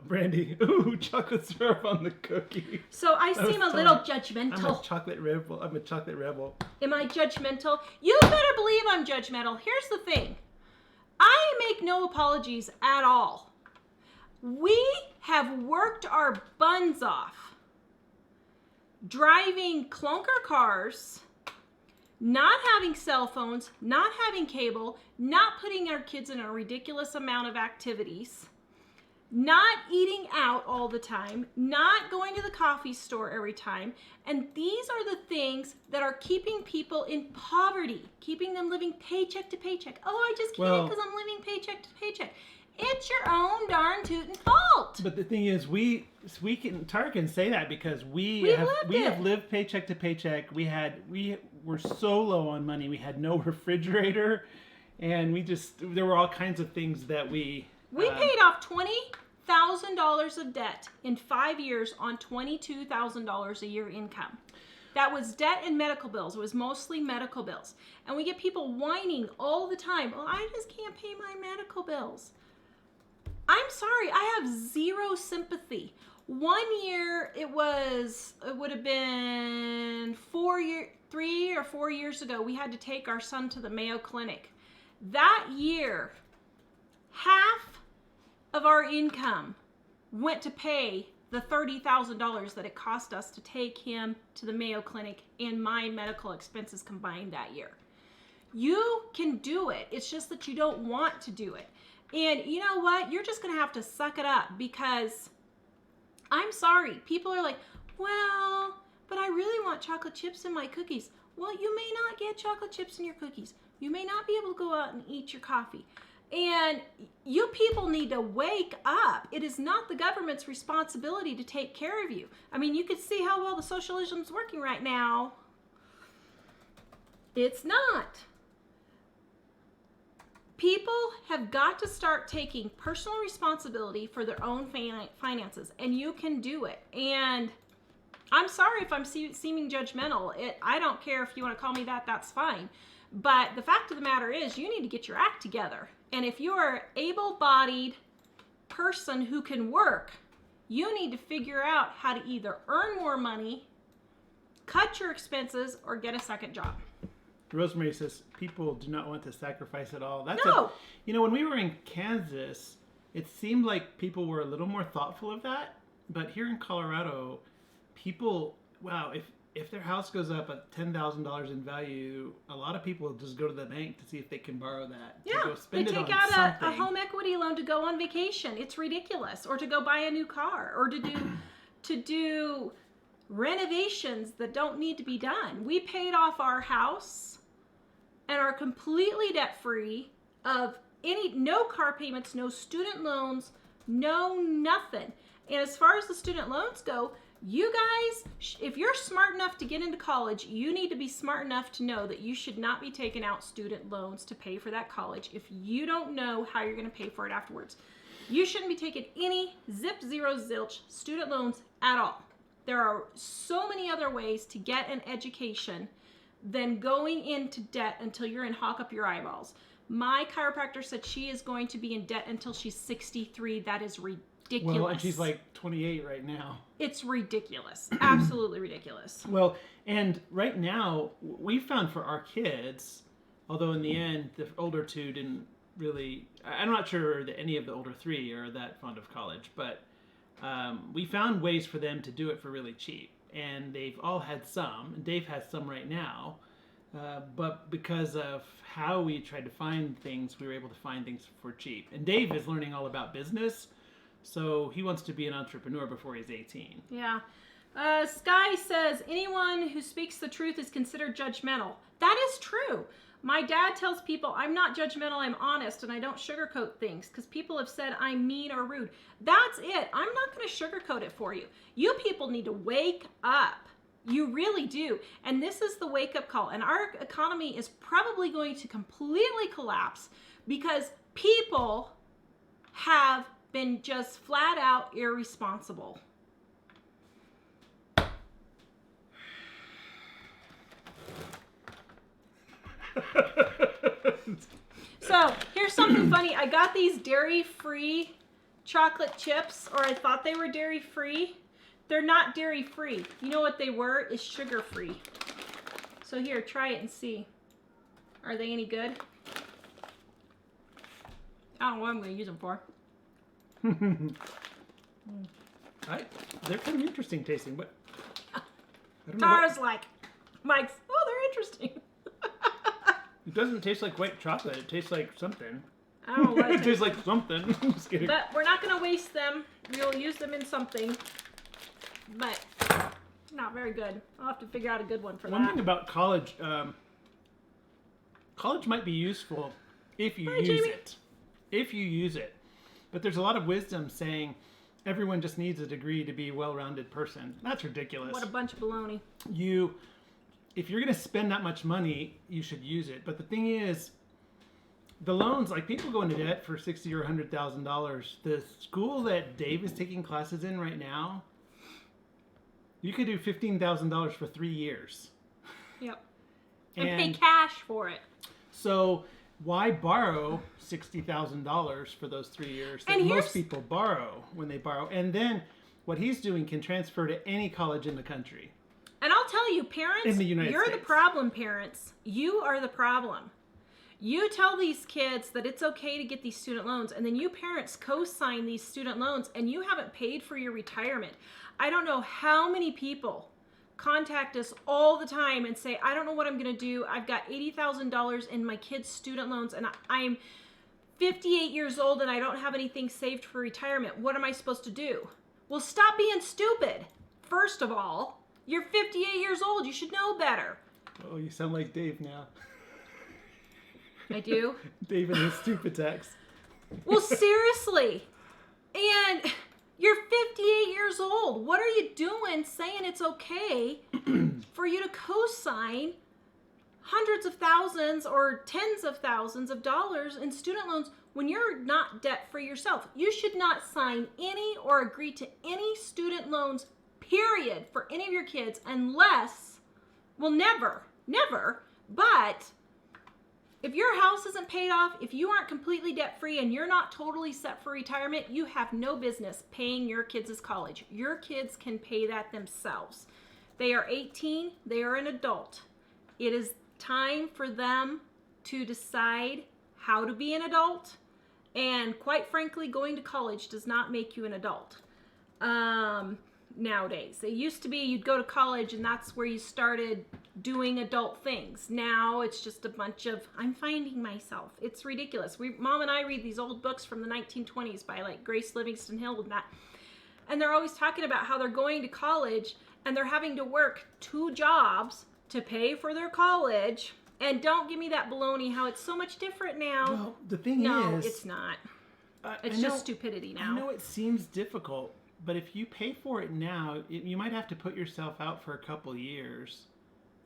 Brandy. Ooh, chocolate syrup on the cookie. So I seem a little judgmental. I'm a chocolate rebel. Am I judgmental? You better believe I'm judgmental. Here's the thing. I make no apologies at all. We have worked our buns off driving clunker cars, not having cell phones, not having cable, not putting our kids in a ridiculous amount of activities, not eating out all the time, not going to the coffee store every time. And these are the things that are keeping people in poverty, keeping them living paycheck to paycheck. Oh, I just can't because I'm living paycheck to paycheck. It's your own darn tootin' fault. But the thing is, Tara can say that because we have lived paycheck to paycheck. We were so low on money. We had no refrigerator, and there were all kinds of things that we paid off $20,000 of debt in 5 years on $22,000 a year income. That was debt and medical bills. It was mostly medical bills. And we get people whining all the time. Oh, I just can't pay my medical bills. I'm sorry, I have zero sympathy. 1 year, it would have been 3 or 4 years ago, we had to take our son to the Mayo Clinic. That year, half of our income went to pay the $30,000 that it cost us to take him to the Mayo Clinic and my medical expenses combined that year. You can do it. It's just that you don't want to do it. And you know what? You're just going to have to suck it up because I'm sorry. People are like, well, but I really want chocolate chips in my cookies. Well, you may not get chocolate chips in your cookies. You may not be able to go out and eat your coffee. And you people need to wake up. It is not the government's responsibility to take care of you. I mean, you can see how well the socialism is working right now. It's not. People have got to start taking personal responsibility for their own finances, and you can do it. And I'm sorry if I'm seeming judgmental. I don't care if you want to call me that, that's fine. But the fact of the matter is you need to get your act together. And if you're an able-bodied person who can work, you need to figure out how to either earn more money, cut your expenses, or get a second job. Rosemary says people do not want to sacrifice at all. No. When we were in Kansas, it seemed like people were a little more thoughtful of that. But here in Colorado, people, if their house goes up at $10,000 in value, a lot of people just go to the bank to see if they can borrow that. Yeah, to go spend they take it on out a home equity loan to go on vacation. It's ridiculous. Or to go buy a new car, or to do renovations that don't need to be done. We paid off our house and are completely debt-free of no car payments, no student loans, no nothing. And as far as the student loans go, you guys, if you're smart enough to get into college, you need to be smart enough to know that you should not be taking out student loans to pay for that college if you don't know how you're going to pay for it afterwards. You shouldn't be taking any zero zilch student loans at all. There are so many other ways to get an education than going into debt until you're in hawk up your eyeballs. My chiropractor said she is going to be in debt until she's 63. That is ridiculous. Well, and she's like 28 right now. It's ridiculous. Absolutely ridiculous. Well, and right now, we found for our kids, although in the end, the older two didn't really, I'm not sure that any of the older three are that fond of college, but we found ways for them to do it for really cheap. And they've all had some, and Dave has some right now, but because of how we tried to find things, we were able to find things for cheap. And Dave is learning all about business, so he wants to be an entrepreneur before he's 18. Yeah. Sky says, anyone who speaks the truth is considered judgmental. That is true. My dad tells people, I'm not judgmental, I'm honest, and I don't sugarcoat things because people have said I'm mean or rude. That's it. I'm not going to sugarcoat it for you. You people need to wake up. You really do. And this is the wake-up call. And our economy is probably going to completely collapse because people have been just flat out irresponsible. So here's something funny. I got these dairy-free chocolate chips, or I thought they were dairy-free. They're not dairy-free. You know what they were? Is sugar-free. So here, try it and see. Are they any good? I don't know what I'm going to use them for. They're kind of interesting tasting, but I don't know Tara's like, Mike's, oh, they're interesting. It doesn't taste like white chocolate. It tastes like something. I don't know what it It tastes like something. Just kidding. But we're not going to waste them. We'll use them in something. But not very good. I'll have to figure out a good one for One that. thing about college, college might be useful if you Hi, use Jamie. it. If you use it. But there's a lot of wisdom saying everyone just needs a degree to be a well-rounded person. That's ridiculous. What a bunch of baloney. If you're going to spend that much money, you should use it. But the thing is, the loans, like people go into debt for $60,000 or $100,000. The school that Dave is taking classes in right now, you could do $15,000 for 3 years. Yep. And pay cash for it. So why borrow $60,000 for those 3 years that most people borrow when they borrow? And then what he's doing can transfer to any college in the country. And I'll tell you, parents, In the United you're States. the problem, parents. You are the problem. You tell these kids that it's okay to get these student loans, and then you parents co-sign these student loans, and you haven't paid for your retirement. I don't know how many people contact us all the time and say, I don't know what I'm going to do. I've got $80,000 in my kids' student loans, and I'm 58 years old, and I don't have anything saved for retirement. What am I supposed to do? Well, stop being stupid, first of all. You're 58 years old. You should know better. Oh, you sound like Dave now. I do? Dave and his stupid text. Well, seriously. And you're 58 years old. What are you doing saying it's okay for you to co-sign hundreds of thousands or tens of thousands of dollars in student loans when you're not debt-free yourself? You should not sign any or agree to any student loans, period, for any of your kids unless, well, never, but if your house isn't paid off, if you aren't completely debt-free and you're not totally set for retirement, you have no business paying your kids' college. Your kids can pay that themselves. They are 18, they are an adult. It is time for them to decide how to be an adult, and quite frankly, going to college does not make you an adult. Nowadays, it used to be you'd go to college and that's where you started doing adult things. Now it's just a bunch of, I'm finding myself. It's ridiculous. Mom and I read these old books from the 1920s by like Grace Livingston Hill and that, and they're always talking about how they're going to college and they're having to work 2 jobs to pay for their college. And don't give me that baloney how it's so much different now. Well, the thing is... No, it's not. It's just stupidity now. I know it seems difficult, but if you pay for it now, you might have to put yourself out for a couple years,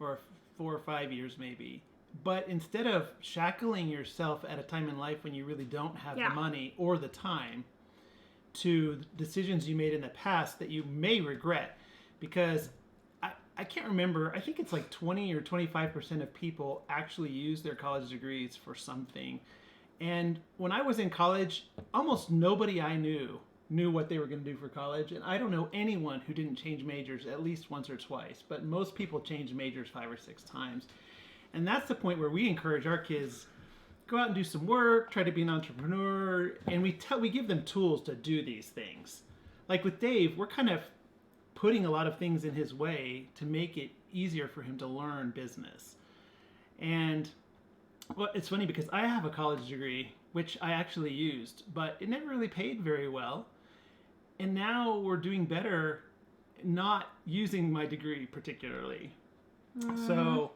or 4 or 5 years maybe. But instead of shackling yourself at a time in life when you really don't have the money or the time to decisions you made in the past that you may regret, because I can't remember, I think it's like 20 or 25% of people actually use their college degrees for something. And when I was in college, almost nobody I knew what they were going to do for college. And I don't know anyone who didn't change majors at least once or twice. But most people change majors 5 or 6 times. And that's the point where we encourage our kids, go out and do some work, try to be an entrepreneur. And we give them tools to do these things. Like with Dave, we're kind of putting a lot of things in his way to make it easier for him to learn business. And well, it's funny because I have a college degree, which I actually used, but it never really paid very well. And now we're doing better not using my degree particularly. So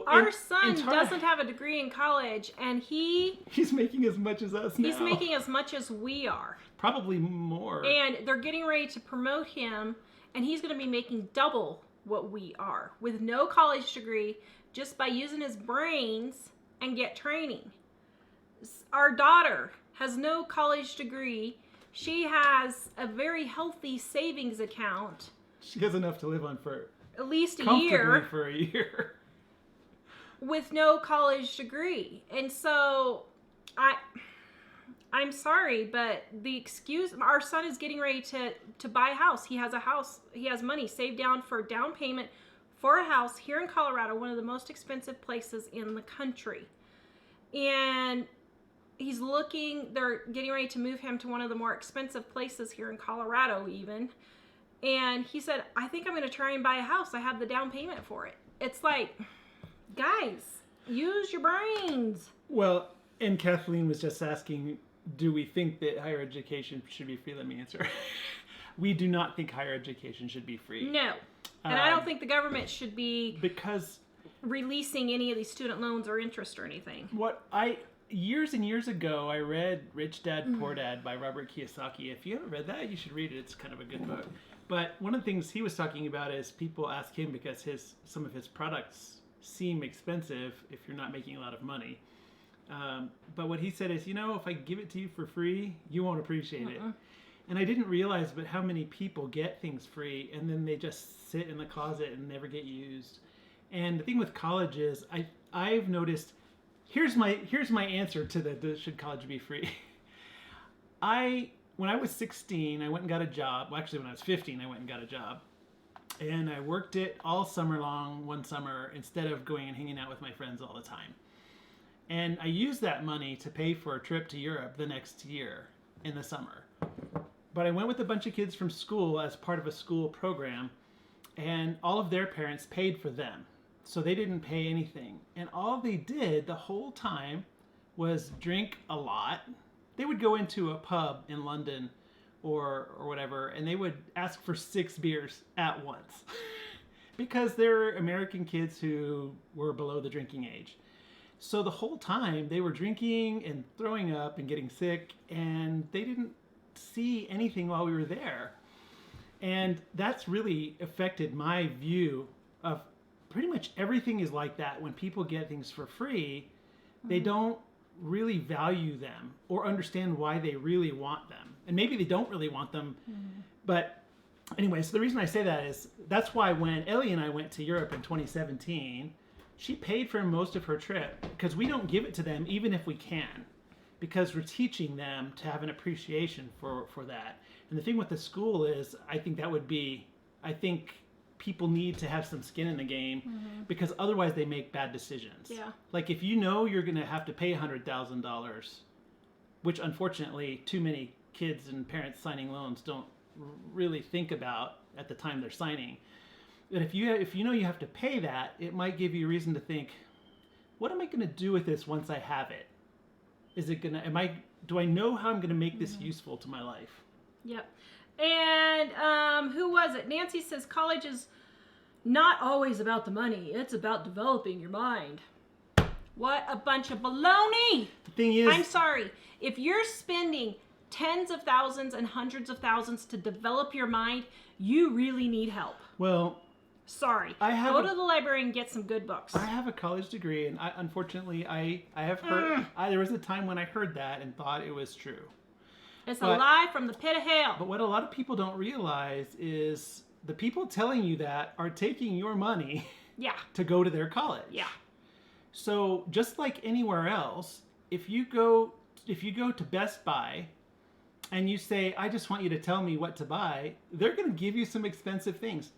our son doesn't have a degree in college, and he's making as much as us now. He's making as much as we are. Probably more. And they're getting ready to promote him, and he's going to be making double what we are with no college degree, just by using his brains and get training. Our daughter has no college degree. She has a very healthy savings account. She has enough to live on for at least a comfortably year. For a year. With no college degree. And so I'm sorry, but the excuse, our son is getting ready to buy a house. He has a house. He has money saved down for down payment for a house here in Colorado, one of the most expensive places in the country. And they're getting ready to move him to one of the more expensive places here in Colorado even. And he said, I think I'm going to try and buy a house. I have the down payment for it. It's like, guys, use your brains. Well, And Kathleen was just asking, do we think that higher education should be free? Let me answer. We do not think higher education should be free. No. And I don't think the government should be because releasing any of these student loans or interest or anything. Years and years ago, I read Rich Dad, Poor Dad by Robert Kiyosaki. If you haven't read that, you should read it. It's kind of a good book. But one of the things he was talking about is people ask him because some of his products seem expensive if you're not making a lot of money. But what he said is, if I give it to you for free, you won't appreciate it. And I didn't realize but how many people get things free and then they just sit in the closet and never get used. And the thing with college is I've noticed, here's my answer to the should college be free. When I was 16, I went and got a job. Well, actually, when I was 15, I went and got a job. And I worked it all summer long, one summer, instead of going and hanging out with my friends all the time. And I used that money to pay for a trip to Europe the next year in the summer. But I went with a bunch of kids from school as part of a school program, and all of their parents paid for them. So they didn't pay anything. And all they did the whole time was drink a lot. They would go into a pub in London or whatever, and they would ask for 6 beers at once because they're American kids who were below the drinking age. So the whole time they were drinking and throwing up and getting sick, and they didn't see anything while we were there. And that's really affected my view of pretty much everything is like that. When people get things for free, they don't really value them or understand why they really want them. And maybe they don't really want them. But anyway, so the reason I say that is that's why when Ellie and I went to Europe in 2017, she paid for most of her trip because we don't give it to them even if we can, because we're teaching them to have an appreciation for that. And the thing with the school is I think people need to have some skin in the game because otherwise they make bad decisions. Yeah. Like if you know you're going to have to pay $100,000, which unfortunately too many kids and parents signing loans don't really think about at the time they're signing. But if you know you have to pay that, it might give you a reason to think, what am I going to do with this once I have it? Do I know how I'm going to make this useful to my life? Yep. And who was it? Nancy says college is not always about the money. It's about developing your mind. What a bunch of baloney. The thing is, I'm sorry. If you're spending tens of thousands and hundreds of thousands to develop your mind, you really need help. Well, sorry. Go to the library and get some good books. I have a college degree, and unfortunately, I have heard. There was a time when I heard that and thought it was true. It's a lie from the pit of hell. But what a lot of people don't realize is the people telling you that are taking your money to go to their college. Yeah. So just like anywhere else, if you go to Best Buy and you say, I just want you to tell me what to buy, they're going to give you some expensive things.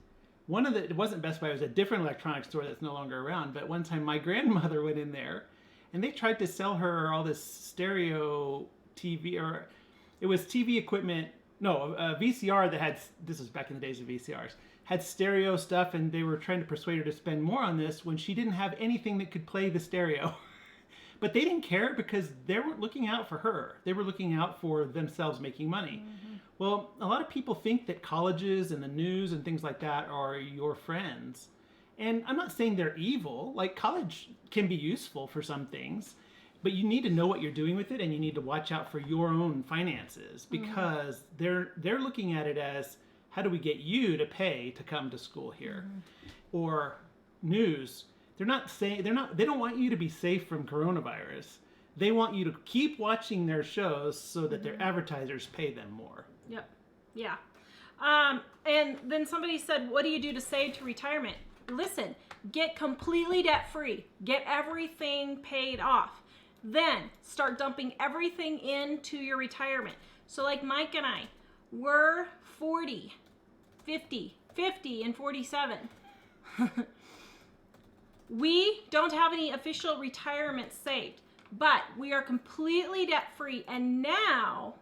It wasn't Best Buy, it was a different electronics store that's no longer around. But one time my grandmother went in there and they tried to sell her all this stereo TV, or it was TV equipment. No, a VCR that had, this was back in the days of VCRs, had stereo stuff, and they were trying to persuade her to spend more on this when she didn't have anything that could play the stereo. But they didn't care because they weren't looking out for her. They were looking out for themselves making money. Well, a lot of people think that colleges and the news and things like that are your friends. And I'm not saying they're evil. Like, college can be useful for some things, but you need to know what you're doing with it, and you need to watch out for your own finances because they're looking at it as, how do we get you to pay to come to school here? Or news. They don't want you to be safe from coronavirus. They want you to keep watching their shows so that their advertisers pay them more. Yep. Yeah. And then somebody said, what do you do to save to retirement? Listen, get completely debt free. Get everything paid off. Then start dumping everything into your retirement. So like Mike and I, we're 40, 50, and 47. We don't have any official retirement saved, but we are completely debt free. And now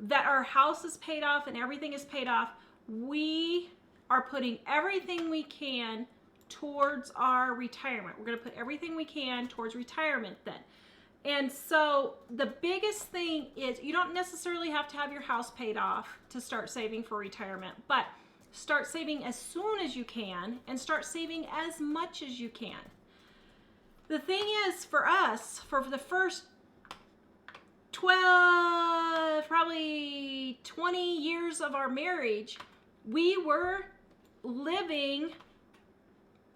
that our house is paid off and everything is paid off, we are putting everything we can towards our retirement. We're going to put everything we can towards retirement then. And so the biggest thing is you don't necessarily have to have your house paid off to start saving for retirement, but start saving as soon as you can and start saving as much as you can. The thing is, for us, for the first 12, probably 20 years of our marriage, we were living,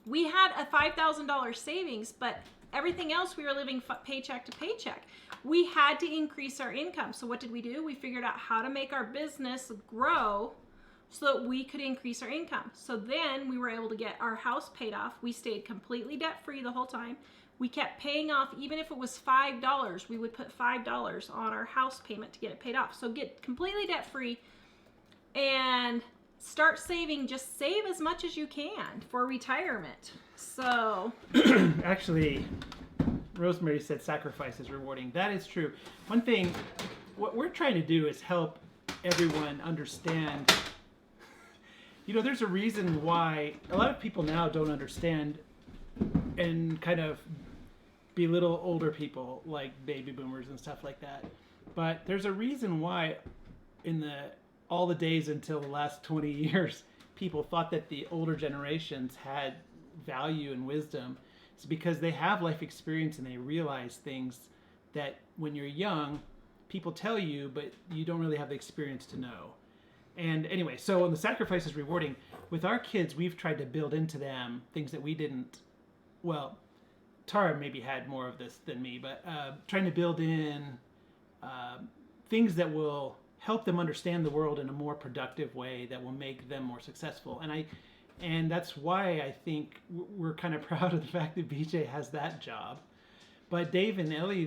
we had a $5,000 savings, but everything else we were living paycheck to paycheck. We had to increase our income. So what did we do? We figured out how to make our business grow so that we could increase our income. So then we were able to get our house paid off. We stayed completely debt free the whole time. We kept paying off, even if it was $5, we would put $5 on our house payment to get it paid off. So get completely debt free and start saving. Just save as much as you can for retirement. So Actually, Rosemary said sacrifice is rewarding. That is true. One thing, what we're trying to do is help everyone understand. You know, there's a reason why a lot of people now don't understand and kind of belittle older people like baby boomers and stuff like that. But there's a reason why in all the days until the last 20 years, people thought that the older generations had value and wisdom. It's because they have life experience and they realize things that when you're young, people tell you, but you don't really have the experience to know. And anyway, so on the sacrifice is rewarding. With our kids, we've tried to build into them things that we didn't, well, Tara maybe had more of this than me, but trying to build in things that will help them understand the world in a more productive way that will make them more successful. And that's why I think we're kind of proud of the fact that BJ has that job. But Dave and Ellie,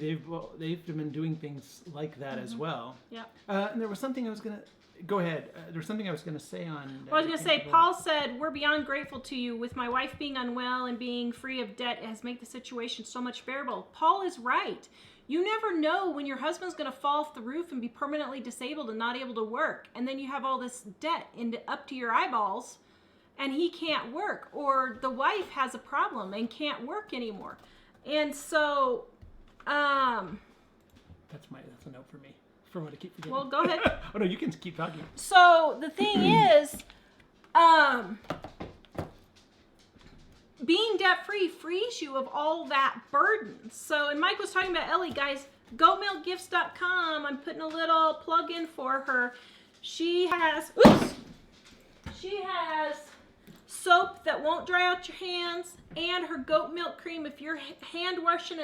they've been doing things like that as well. Yeah. And there was something I was going to... Go ahead. There was something I was going to say on... I was going to say, Paul said, we're beyond grateful to you. With my wife being unwell and being free of debt, it has made the situation so much bearable. Paul is right. You never know when your husband's going to fall off the roof and be permanently disabled and not able to work. And then you have all this debt up to your eyeballs and he can't work. Or the wife has a problem and can't work anymore. And so... That's a note for me. For what I keep forgetting. Well, go ahead. Oh no, you can keep talking. So the thing is, being debt-free frees you of all that burden. So, and Mike was talking about Ellie, guys, goatmealgifts.com. I'm putting a little plug in for her. She has soap that won't dry out your hands and her goat milk cream. If you're hand washing,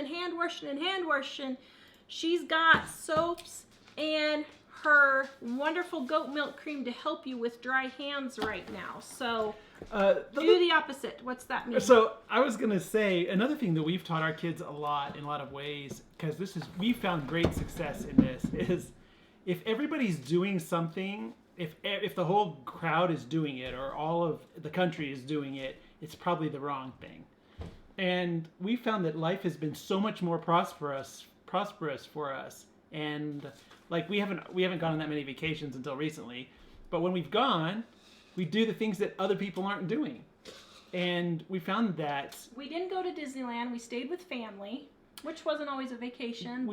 she's got soaps and her wonderful goat milk cream to help you with dry hands right now. So do the opposite. What's that mean? So I was going to say another thing that we've taught our kids a lot in a lot of ways, because we found great success in this, is if everybody's doing something, if the whole crowd is doing it or all of the country is doing it, it's probably the wrong thing. And we found that life has been so much more prosperous for us. And like we haven't gone on that many vacations until recently, but when we've gone, we do the things that other people aren't doing. And we found that we didn't go to Disneyland. We stayed with family, which wasn't always a vacation.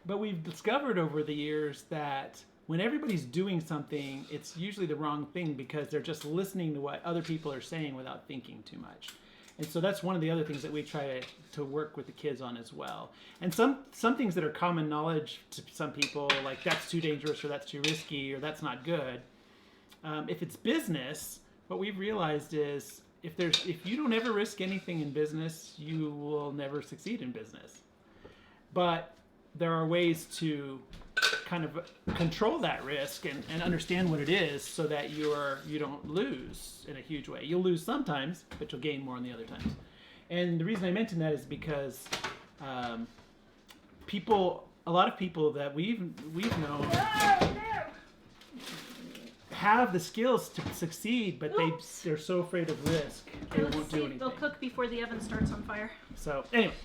But we've discovered over the years that when everybody's doing something, it's usually the wrong thing because they're just listening to what other people are saying without thinking too much. And so that's one of the other things that we try to work with the kids on as well. And some things that are common knowledge to some people, like that's too dangerous or that's too risky or that's not good. If it's business, what we've realized is if you don't ever risk anything in business, you will never succeed in business. But there are ways to kind of control that risk and understand what it is so that you don't lose in a huge way. You'll lose sometimes, but you'll gain more on the other times. And the reason I mention that is because a lot of people that we've known have the skills to succeed, but they're so afraid of risk they won't do anything. They'll cook before the oven starts on fire. So anyway.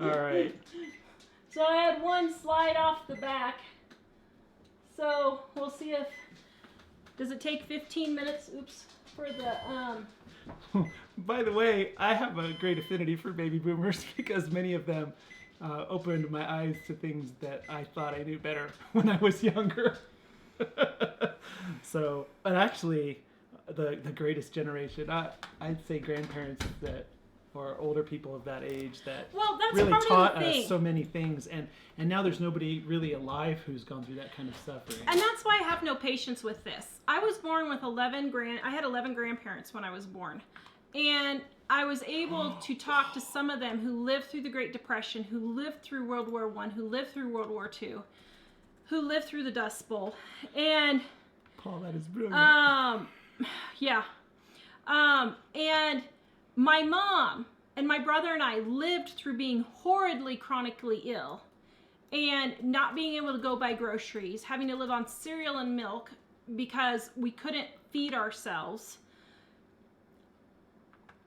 All right. So I had one slide off the back. So we'll see if Does it take 15 minutes? Oops, for the By the way, I have a great affinity for baby boomers because many of them opened my eyes to things that I thought I knew better when I was younger. So, and actually, the greatest generation, I'd say grandparents that, or older people of that age that that's really part taught of the thing. us so many things, and now there's nobody really alive who's gone through that kind of suffering. And that's why I have no patience with this. I was born with I had 11 grandparents when I was born. And I was able to talk to some of them who lived through the Great Depression, who lived through World War I, who lived through World War II, who lived through the Dust Bowl. And Paul, that is brilliant. yeah. And my mom and my brother and I lived through being horridly chronically ill and not being able to go buy groceries, having to live on cereal and milk because we couldn't feed ourselves.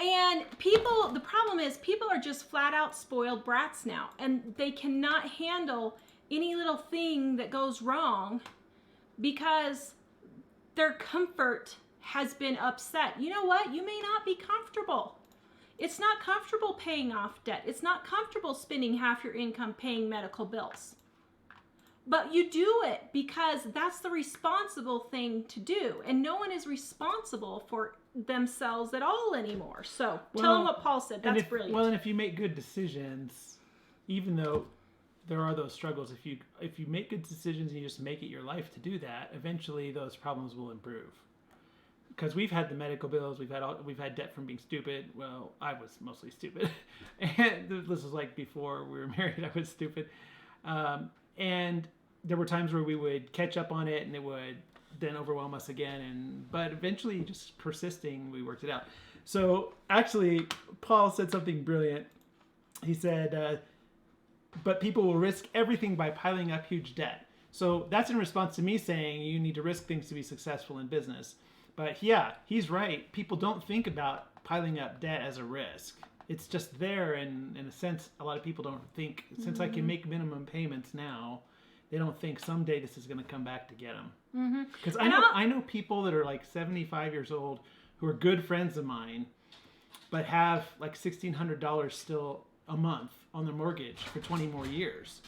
And the problem is people are just flat out spoiled brats now, and they cannot handle any little thing that goes wrong because their comfort has been upset. You know what? You may not be comfortable. It's not comfortable paying off debt. It's not comfortable spending half your income paying medical bills. But you do it because that's the responsible thing to do. And no one is responsible for themselves at all anymore. So tell them what Paul said. That's brilliant. Well, and if you make good decisions, even though there are those struggles, if you make good decisions and you just make it your life to do that, eventually those problems will improve. Because we've had the medical bills, we've had debt from being stupid. Well, I was mostly stupid, and this was like before we were married. I was stupid, and there were times where we would catch up on it, and it would then overwhelm us again. But eventually, just persisting, we worked it out. So actually, Paul said something brilliant. He said, "But people will risk everything by piling up huge debt." So that's in response to me saying you need to risk things to be successful in business. But yeah, he's right. People don't think about piling up debt as a risk. It's just there, and in a sense, a lot of people don't think, since I can make minimum payments now, they don't think someday this is going to come back to get them. Because I know people that are like 75 years old who are good friends of mine, but have like $1,600 still a month on their mortgage for 20 more years.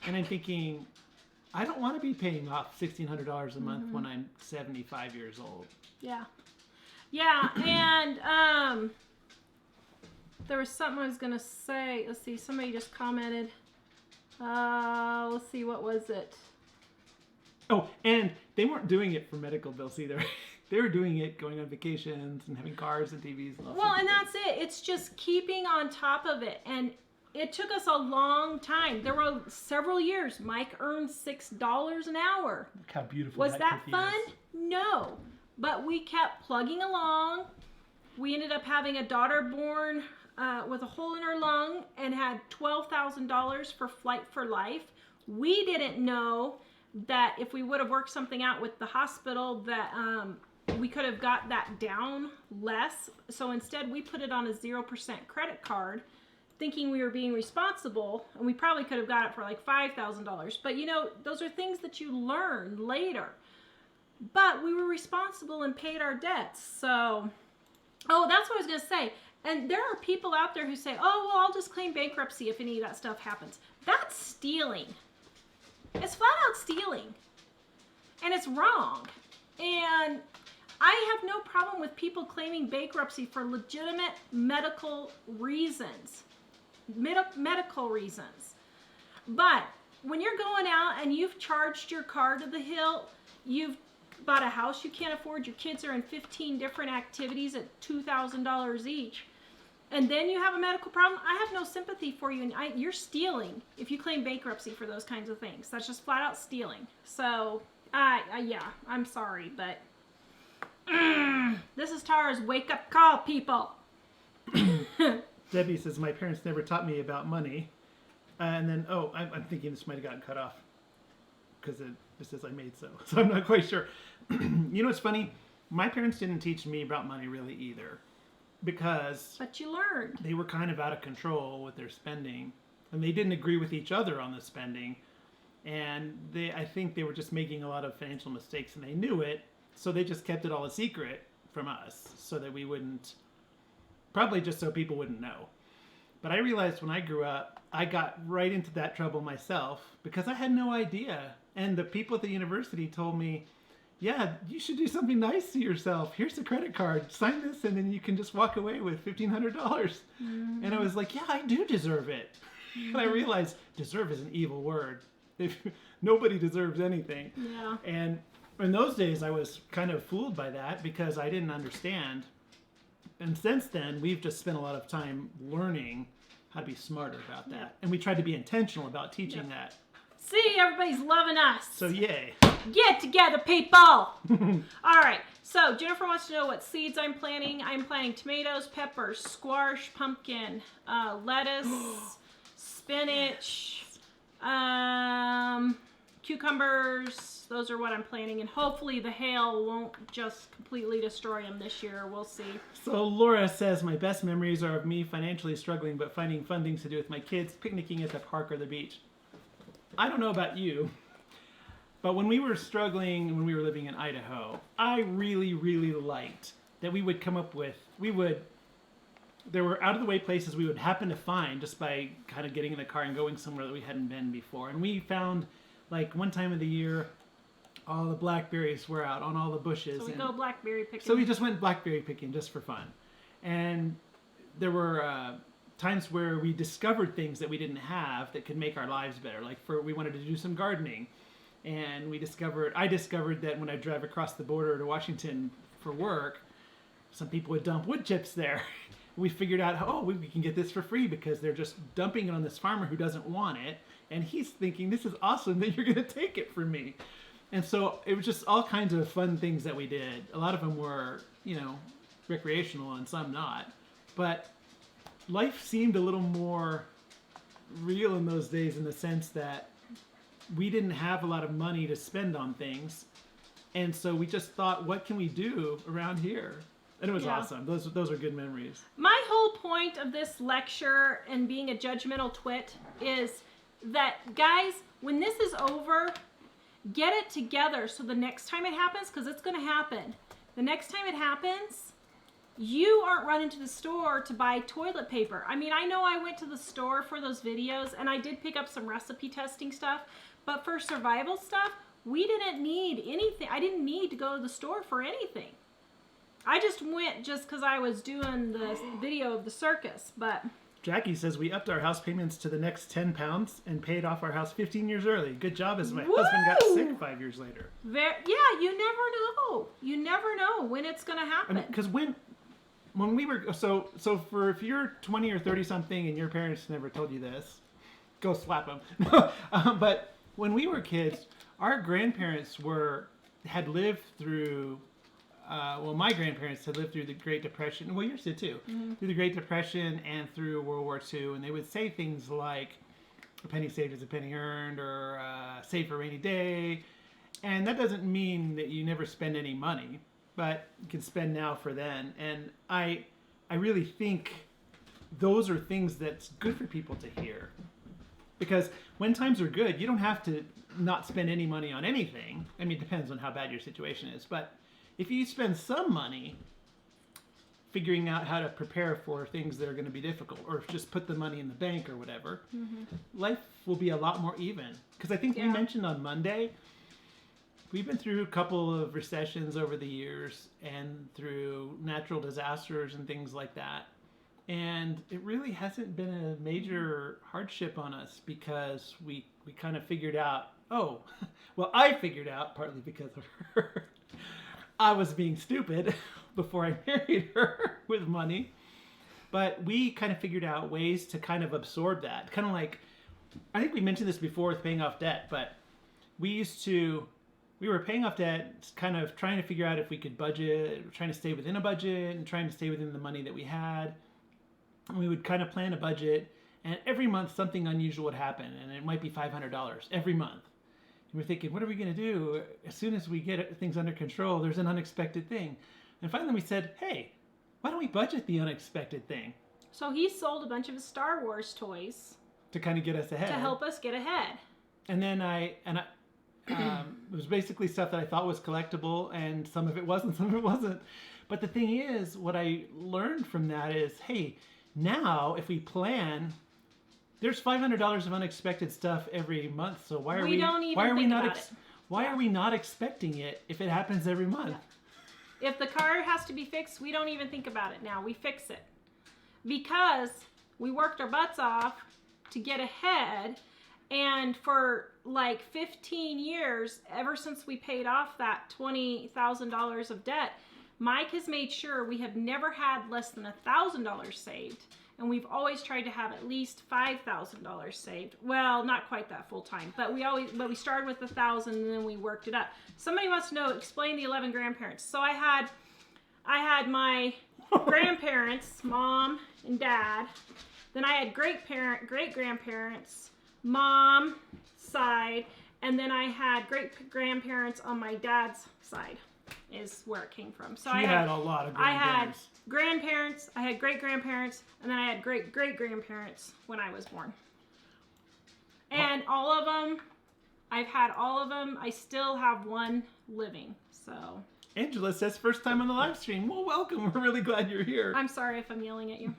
And I'm thinking, I don't want to be paying off $1,600 a month when I'm 75 years old. Yeah. Yeah, and there was something I was going to say. Let's see, somebody just commented. Let's see, what was it? Oh, and they weren't doing it for medical bills either. They were doing it going on vacations and having cars and TVs. And well, and that's it. It's just keeping on top of it. And it took us a long time. There were several years. Mike earned $6 an hour. Look how beautiful was that fun? Is. No. But we kept plugging along. We ended up having a daughter born with a hole in her lung and had $12,000 for Flight for Life. We didn't know that if we would have worked something out with the hospital that we could have got that down less. So instead we put it on a 0% credit card thinking we were being responsible, and we probably could have got it for like $5,000. But you know, those are things that you learn later. But we were responsible and paid our debts. So, oh, that's what I was going to say. And there are people out there who say, oh, well, I'll just claim bankruptcy if any of that stuff happens. That's stealing. It's flat out stealing. And it's wrong. And I have no problem with people claiming bankruptcy for legitimate medical reasons. Medical reasons. But when you're going out and you've charged your car to the hill, you've bought a house you can't afford, your kids are in 15 different activities at $2,000 each, and then you have a medical problem, I have no sympathy for you, and you're stealing if you claim bankruptcy for those kinds of things. That's just flat out stealing. So, yeah, I'm sorry, but this is Tara's wake-up call, people. Debbie says, my parents never taught me about money. And then, I'm thinking this might have gotten cut off because it says I made so I'm not quite sure. You know what's funny? My parents didn't teach me about money really either, because but you learned. They were kind of out of control with their spending, and they didn't agree with each other on the spending, and I think they were just making a lot of financial mistakes, and they knew it, So they just kept it all a secret from us so that we wouldn't, probably just so people wouldn't know. But I realized when I grew up, I got right into that trouble myself because I had no idea. And the people at the university told me, yeah, you should do something nice to yourself. Here's a credit card. Sign this and then you can just walk away with $1,500. Mm-hmm. And I was like, yeah, I do deserve it. Mm-hmm. And I realized deserve is an evil word. Nobody deserves anything. Yeah. And in those days, I was kind of fooled by that because I didn't understand. And since then, we've just spent a lot of time learning how to be smarter about that. Yeah. And we tried to be intentional about teaching that. See, everybody's loving us. So yay. Get together, people. All right. So Jennifer wants to know what seeds I'm planting. I'm planting tomatoes, peppers, squash, pumpkin, lettuce, spinach, cucumbers. Those are what I'm planting. And hopefully the hail won't just completely destroy them this year. We'll see. So Laura says, my best memories are of me financially struggling but finding fun things to do with my kids, picnicking at the park or the beach. I don't know about you, but when we were struggling, when we were living in Idaho, I really, really liked that we would come up with, there were out of the way places we would happen to find just by kind of getting in the car and going somewhere that we hadn't been before. And we found, like, one time of the year, all the blackberries were out on all the bushes. So we go blackberry picking. So we just went blackberry picking just for fun. And there were times where we discovered things that we didn't have that could make our lives better. Like we wanted to do some gardening. And I discovered that when I drive across the border to Washington for work, some people would dump wood chips there. We figured out, we can get this for free because they're just dumping it on this farmer who doesn't want it. And he's thinking, this is awesome that you're going to take it from me. And so it was just all kinds of fun things that we did. A lot of them were, recreational and some not. But life seemed a little more real in those days in the sense that we didn't have a lot of money to spend on things. And so we just thought, what can we do around here? And it was awesome. Those are good memories. My whole point of this lecture and being a judgmental twit is that, guys, when this is over, get it together so the next time it happens, because it's going to happen. The next time it happens, you aren't running to the store to buy toilet paper. I mean, I know I went to the store for those videos, and I did pick up some recipe testing stuff, but for survival stuff, we didn't need anything. I didn't need to go to the store for anything. I just went just because I was doing the video of the circus, but... Jackie says we upped our house payments to the next 10 pounds and paid off our house 15 years early. Good job, as my husband got sick 5 years later. You never know. You never know when it's going to happen. Because when we were... So if you're 20 or 30 something and your parents never told you this, go slap them. But when we were kids, our grandparents had lived through... my grandparents had lived through the Great Depression. Well, yours did too. Mm-hmm. Through the Great Depression and through World War II. And they would say things like, a penny saved is a penny earned, or save for a rainy day. And that doesn't mean that you never spend any money, but you can spend now for then. And I really think those are things that's good for people to hear. Because when times are good, you don't have to not spend any money on anything. I mean, it depends on how bad your situation is. But if you spend some money figuring out how to prepare for things that are going to be difficult, or just put the money in the bank or whatever, life will be a lot more even. Because I think we mentioned on Monday, we've been through a couple of recessions over the years and through natural disasters and things like that. And it really hasn't been a major hardship on us because we kind of figured out, I figured out, partly because of her, I was being stupid before I married her with money. But we kind of figured out ways to kind of absorb that. Kind of like, I think we mentioned this before with paying off debt, but we were paying off debt, kind of trying to figure out if we could budget, trying to stay within a budget and trying to stay within the money that we had. And we would kind of plan a budget, and every month something unusual would happen, and it might be $500 every month. And we're thinking, what are we going to do? As soon as we get things under control, there's an unexpected thing. And finally we said, hey, why don't we budget the unexpected thing? So he sold a bunch of his Star Wars toys. To kind of get us ahead. To help us get ahead. And then I It was basically stuff that I thought was collectible, and some of it wasn't, some of it wasn't. But the thing is, what I learned from that is, hey, now if we plan, there's $500 of unexpected stuff every month. So why are we not expecting it if it happens every month? Yeah. If the car has to be fixed, we don't even think about it now. We fix it because we worked our butts off to get ahead. And for like 15 years, ever since we paid off that $20,000 of debt, Mike has made sure we have never had less than $1,000 saved. And we've always tried to have at least $5,000 saved. Well, not quite that full time, but we started with 1,000 and then we worked it up. Somebody wants to know, explain the 11 grandparents. So I had my grandparents, mom and dad. Then I had great grandparents, mom side, and then I had great grandparents on my dad's side. Is where it came from. So I had a lot of grandparents. I had grandparents, I had great grandparents, and then I had great grandparents when I was born. And all of them, I've had all of them. I still have one living. So Angela says first time on the live stream. Well, welcome. We're really glad you're here. I'm sorry if I'm yelling at you.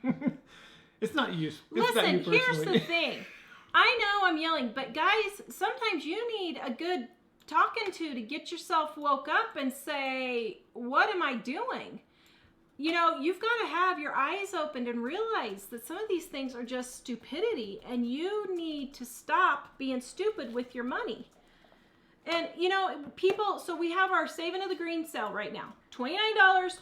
It's not you. Listen, here's the thing. I know I'm yelling, but guys, sometimes you need a good talking to get yourself woke up and say, what am I doing? You know, you've got to have your eyes opened and realize that some of these things are just stupidity, and you need to stop being stupid with your money. And, you know, people, so we have our Saving of the Green sale right now. $29,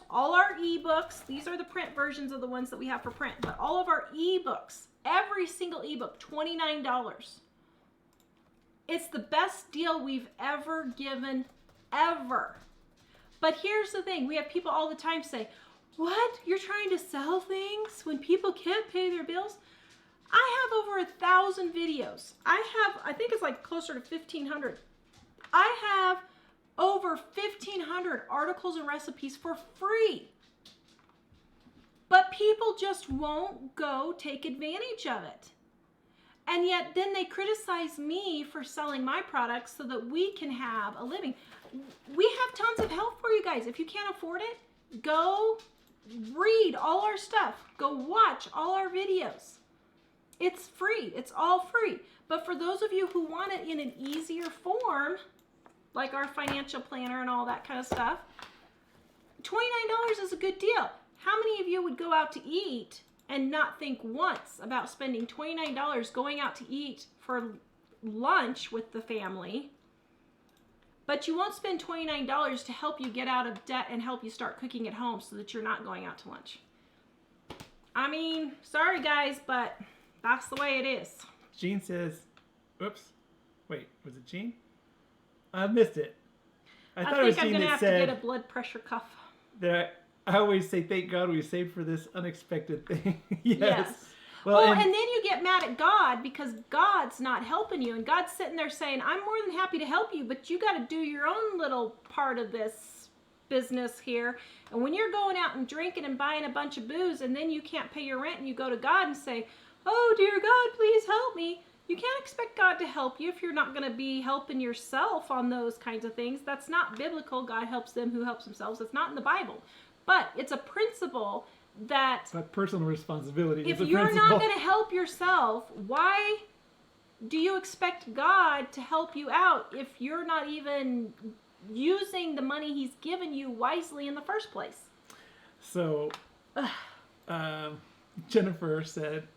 all our ebooks. These are the print versions of the ones that we have for print, but all of our ebooks, every single ebook, $29. It's the best deal we've ever given, ever. But here's the thing. We have people all the time say, what? You're trying to sell things when people can't pay their bills? I have over 1,000 videos. I think it's like closer to 1,500. I have over 1,500 articles and recipes for free. But people just won't go take advantage of it. And yet then they criticize me for selling my products so that we can have a living. We have tons of help for you guys. If you can't afford it, go read all our stuff. Go watch all our videos. It's free. It's all free. But for those of you who want it in an easier form, like our financial planner and all that kind of stuff, $29 is a good deal. How many of you would go out to eat and not think once about spending $29 going out to eat for lunch with the family, but you won't spend $29 to help you get out of debt and help you start cooking at home so that you're not going out to lunch? I mean, sorry guys, but that's the way it is. Jean says, oops, wait, was it Jean? I missed it. I thought it was Jean that said, I think I'm going to have to get a blood pressure cuff. I always say, thank God we saved for this unexpected thing. Yes. Well, and then you get mad at God because God's not helping you. And God's sitting there saying, I'm more than happy to help you, but you got to do your own little part of this business here. And when you're going out and drinking and buying a bunch of booze and then you can't pay your rent and you go to God and say, oh, dear God, please help me. You can't expect God to help you if you're not going to be helping yourself on those kinds of things. That's not biblical. God helps them who helps themselves. It's not in the Bible. But it's a principle that... It's not personal responsibility. If you're not going to help yourself, why do you expect God to help you out if you're not even using the money he's given you wisely in the first place? So, Jennifer said,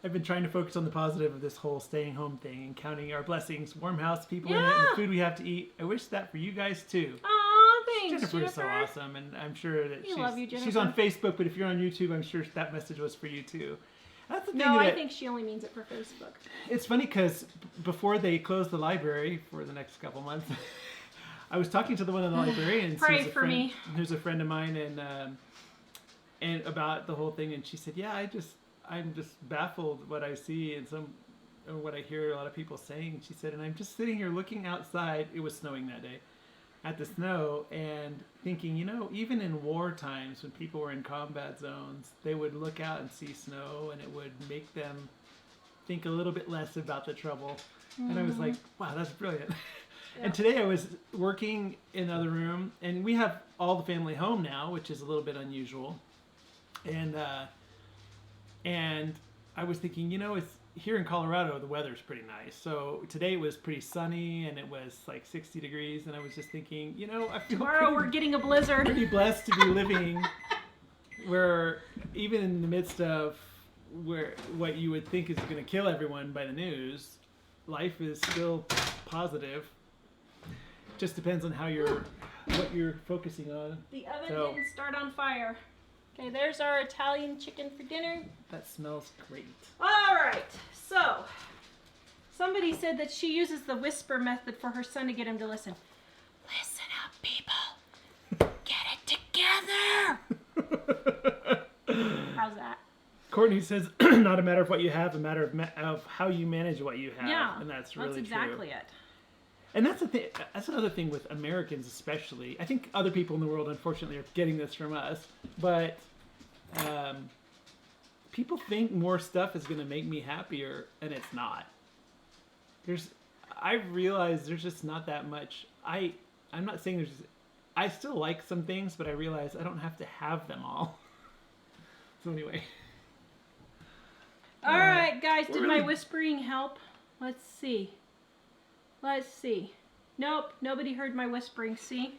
I've been trying to focus on the positive of this whole staying home thing and counting our blessings, warm house, people in it, and the food we have to eat. I wish that for you guys too. Aw, thanks, Jennifer is so awesome, and I'm sure that she's on Facebook, but if you're on YouTube, I'm sure that message was for you too. That's the thing. No, I think she only means it for Facebook. It's funny because before they closed the library for the next couple months, I was talking to the one of the librarians. Pray for me. Who's a friend of mine, and about the whole thing, and she said, "Yeah, I'm just baffled what I see and what I hear a lot of people saying." She said, and I'm just sitting here looking outside. It was snowing that day, at the snow, and thinking, even in war times when people were in combat zones, they would look out and see snow, and it would make them think a little bit less about the trouble. And I was like, wow, that's brilliant. Yeah. And today I was working in another room, and we have all the family home now, which is a little bit unusual. And I was thinking, it's here in Colorado, the weather's pretty nice. So today it was pretty sunny, and it was like 60 degrees. And I was just thinking, I feel Tomorrow we're getting a blizzard. pretty blessed to be living where even in the midst of what you would think is going to kill everyone by the news, life is still positive. Just depends on what you're focusing on. The oven didn't start on fire. Okay, there's our Italian chicken for dinner. That smells great. All right, so somebody said that she uses the whisper method for her son to get him to listen. Listen up, people. Get it together. How's that? Courtney says, not a matter of what you have, a matter of how you manage what you have. Yeah, and that's really exactly true. it. And that's the thing. That's another thing with Americans, especially. I think other people in the world, unfortunately, are getting this from us. But people think more stuff is going to make me happier, and it's not. I realize there's just not that much. I'm not saying I still like some things, but I realize I don't have to have them all. So anyway. All right, guys. Did my really- whispering help? Let's see. Nope, nobody heard my whispering. See?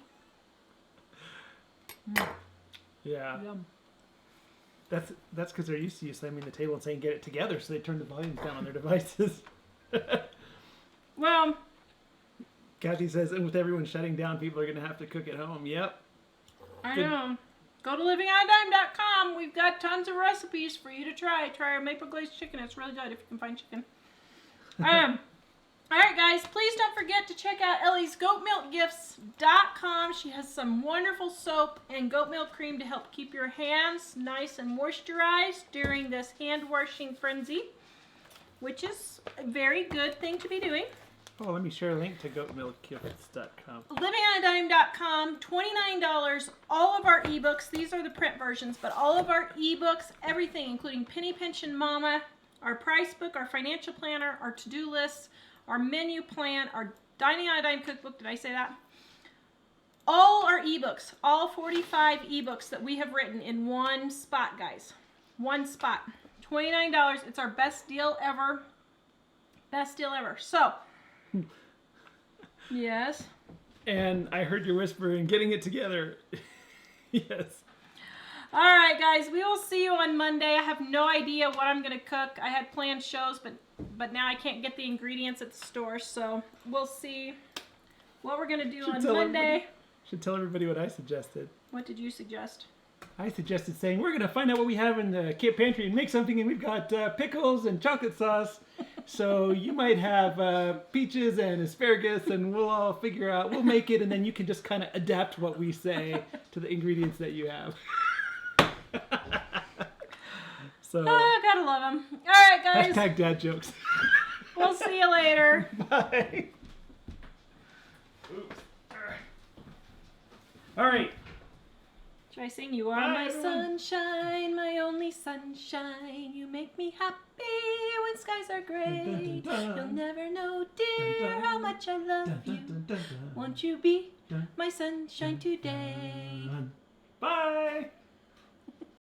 Yeah. Yum. That's because they're used to you slamming the table and saying "get it together," so they turn the volumes down on their devices. Well, Kathy says, and with everyone shutting down, people are going to have to cook at home. Yep. I Good. know. Go to livingonadime.com. We've got tons of recipes for you to try. Try our maple glazed chicken. It's really good if you can find chicken. All right, guys, please don't forget to check out Ellie's goatmilkgifts.com. She has some wonderful soap and goat milk cream to help keep your hands nice and moisturized during this hand washing frenzy, which is a very good thing to be doing. Oh, let me share a link to goatmilkgifts.com. Livingonadime.com, $29, all of our ebooks. These are the print versions, but all of our ebooks, everything, including Penny Pension Mama, our price book, our financial planner, our to-do lists, our menu plan, our Dining on a Dime cookbook. Did I say that? All our ebooks, all 45 ebooks that we have written in one spot, guys. One spot. $29. It's our best deal ever. Best deal ever. So, yes. And I heard your whisper in getting it together. Yes. All right, guys. We will see you on Monday. I have no idea what I'm going to cook. I had planned shows, but now I can't get the ingredients at the store, so we'll see what we're going to do on Monday. Should tell everybody what I suggested. What did you suggest? I suggested saying, we're going to find out what we have in the kit pantry and make something, and we've got pickles and chocolate sauce. So you might have peaches and asparagus, and we'll all figure out, we'll make it, and then you can just kind of adapt what we say to the ingredients that you have. So, Oh, gotta love them. All right, guys. hashtag dad jokes. We'll see you later. Bye. Oops. All right. Should I sing? You are Bye, my everyone. sunshine, my only sunshine. You make me happy when skies are gray. Dun, dun, dun. You'll never know, dear, Dun, dun. how much I love Dun, you. dun, dun, dun, dun. Won't you be Dun, my sunshine today? dun.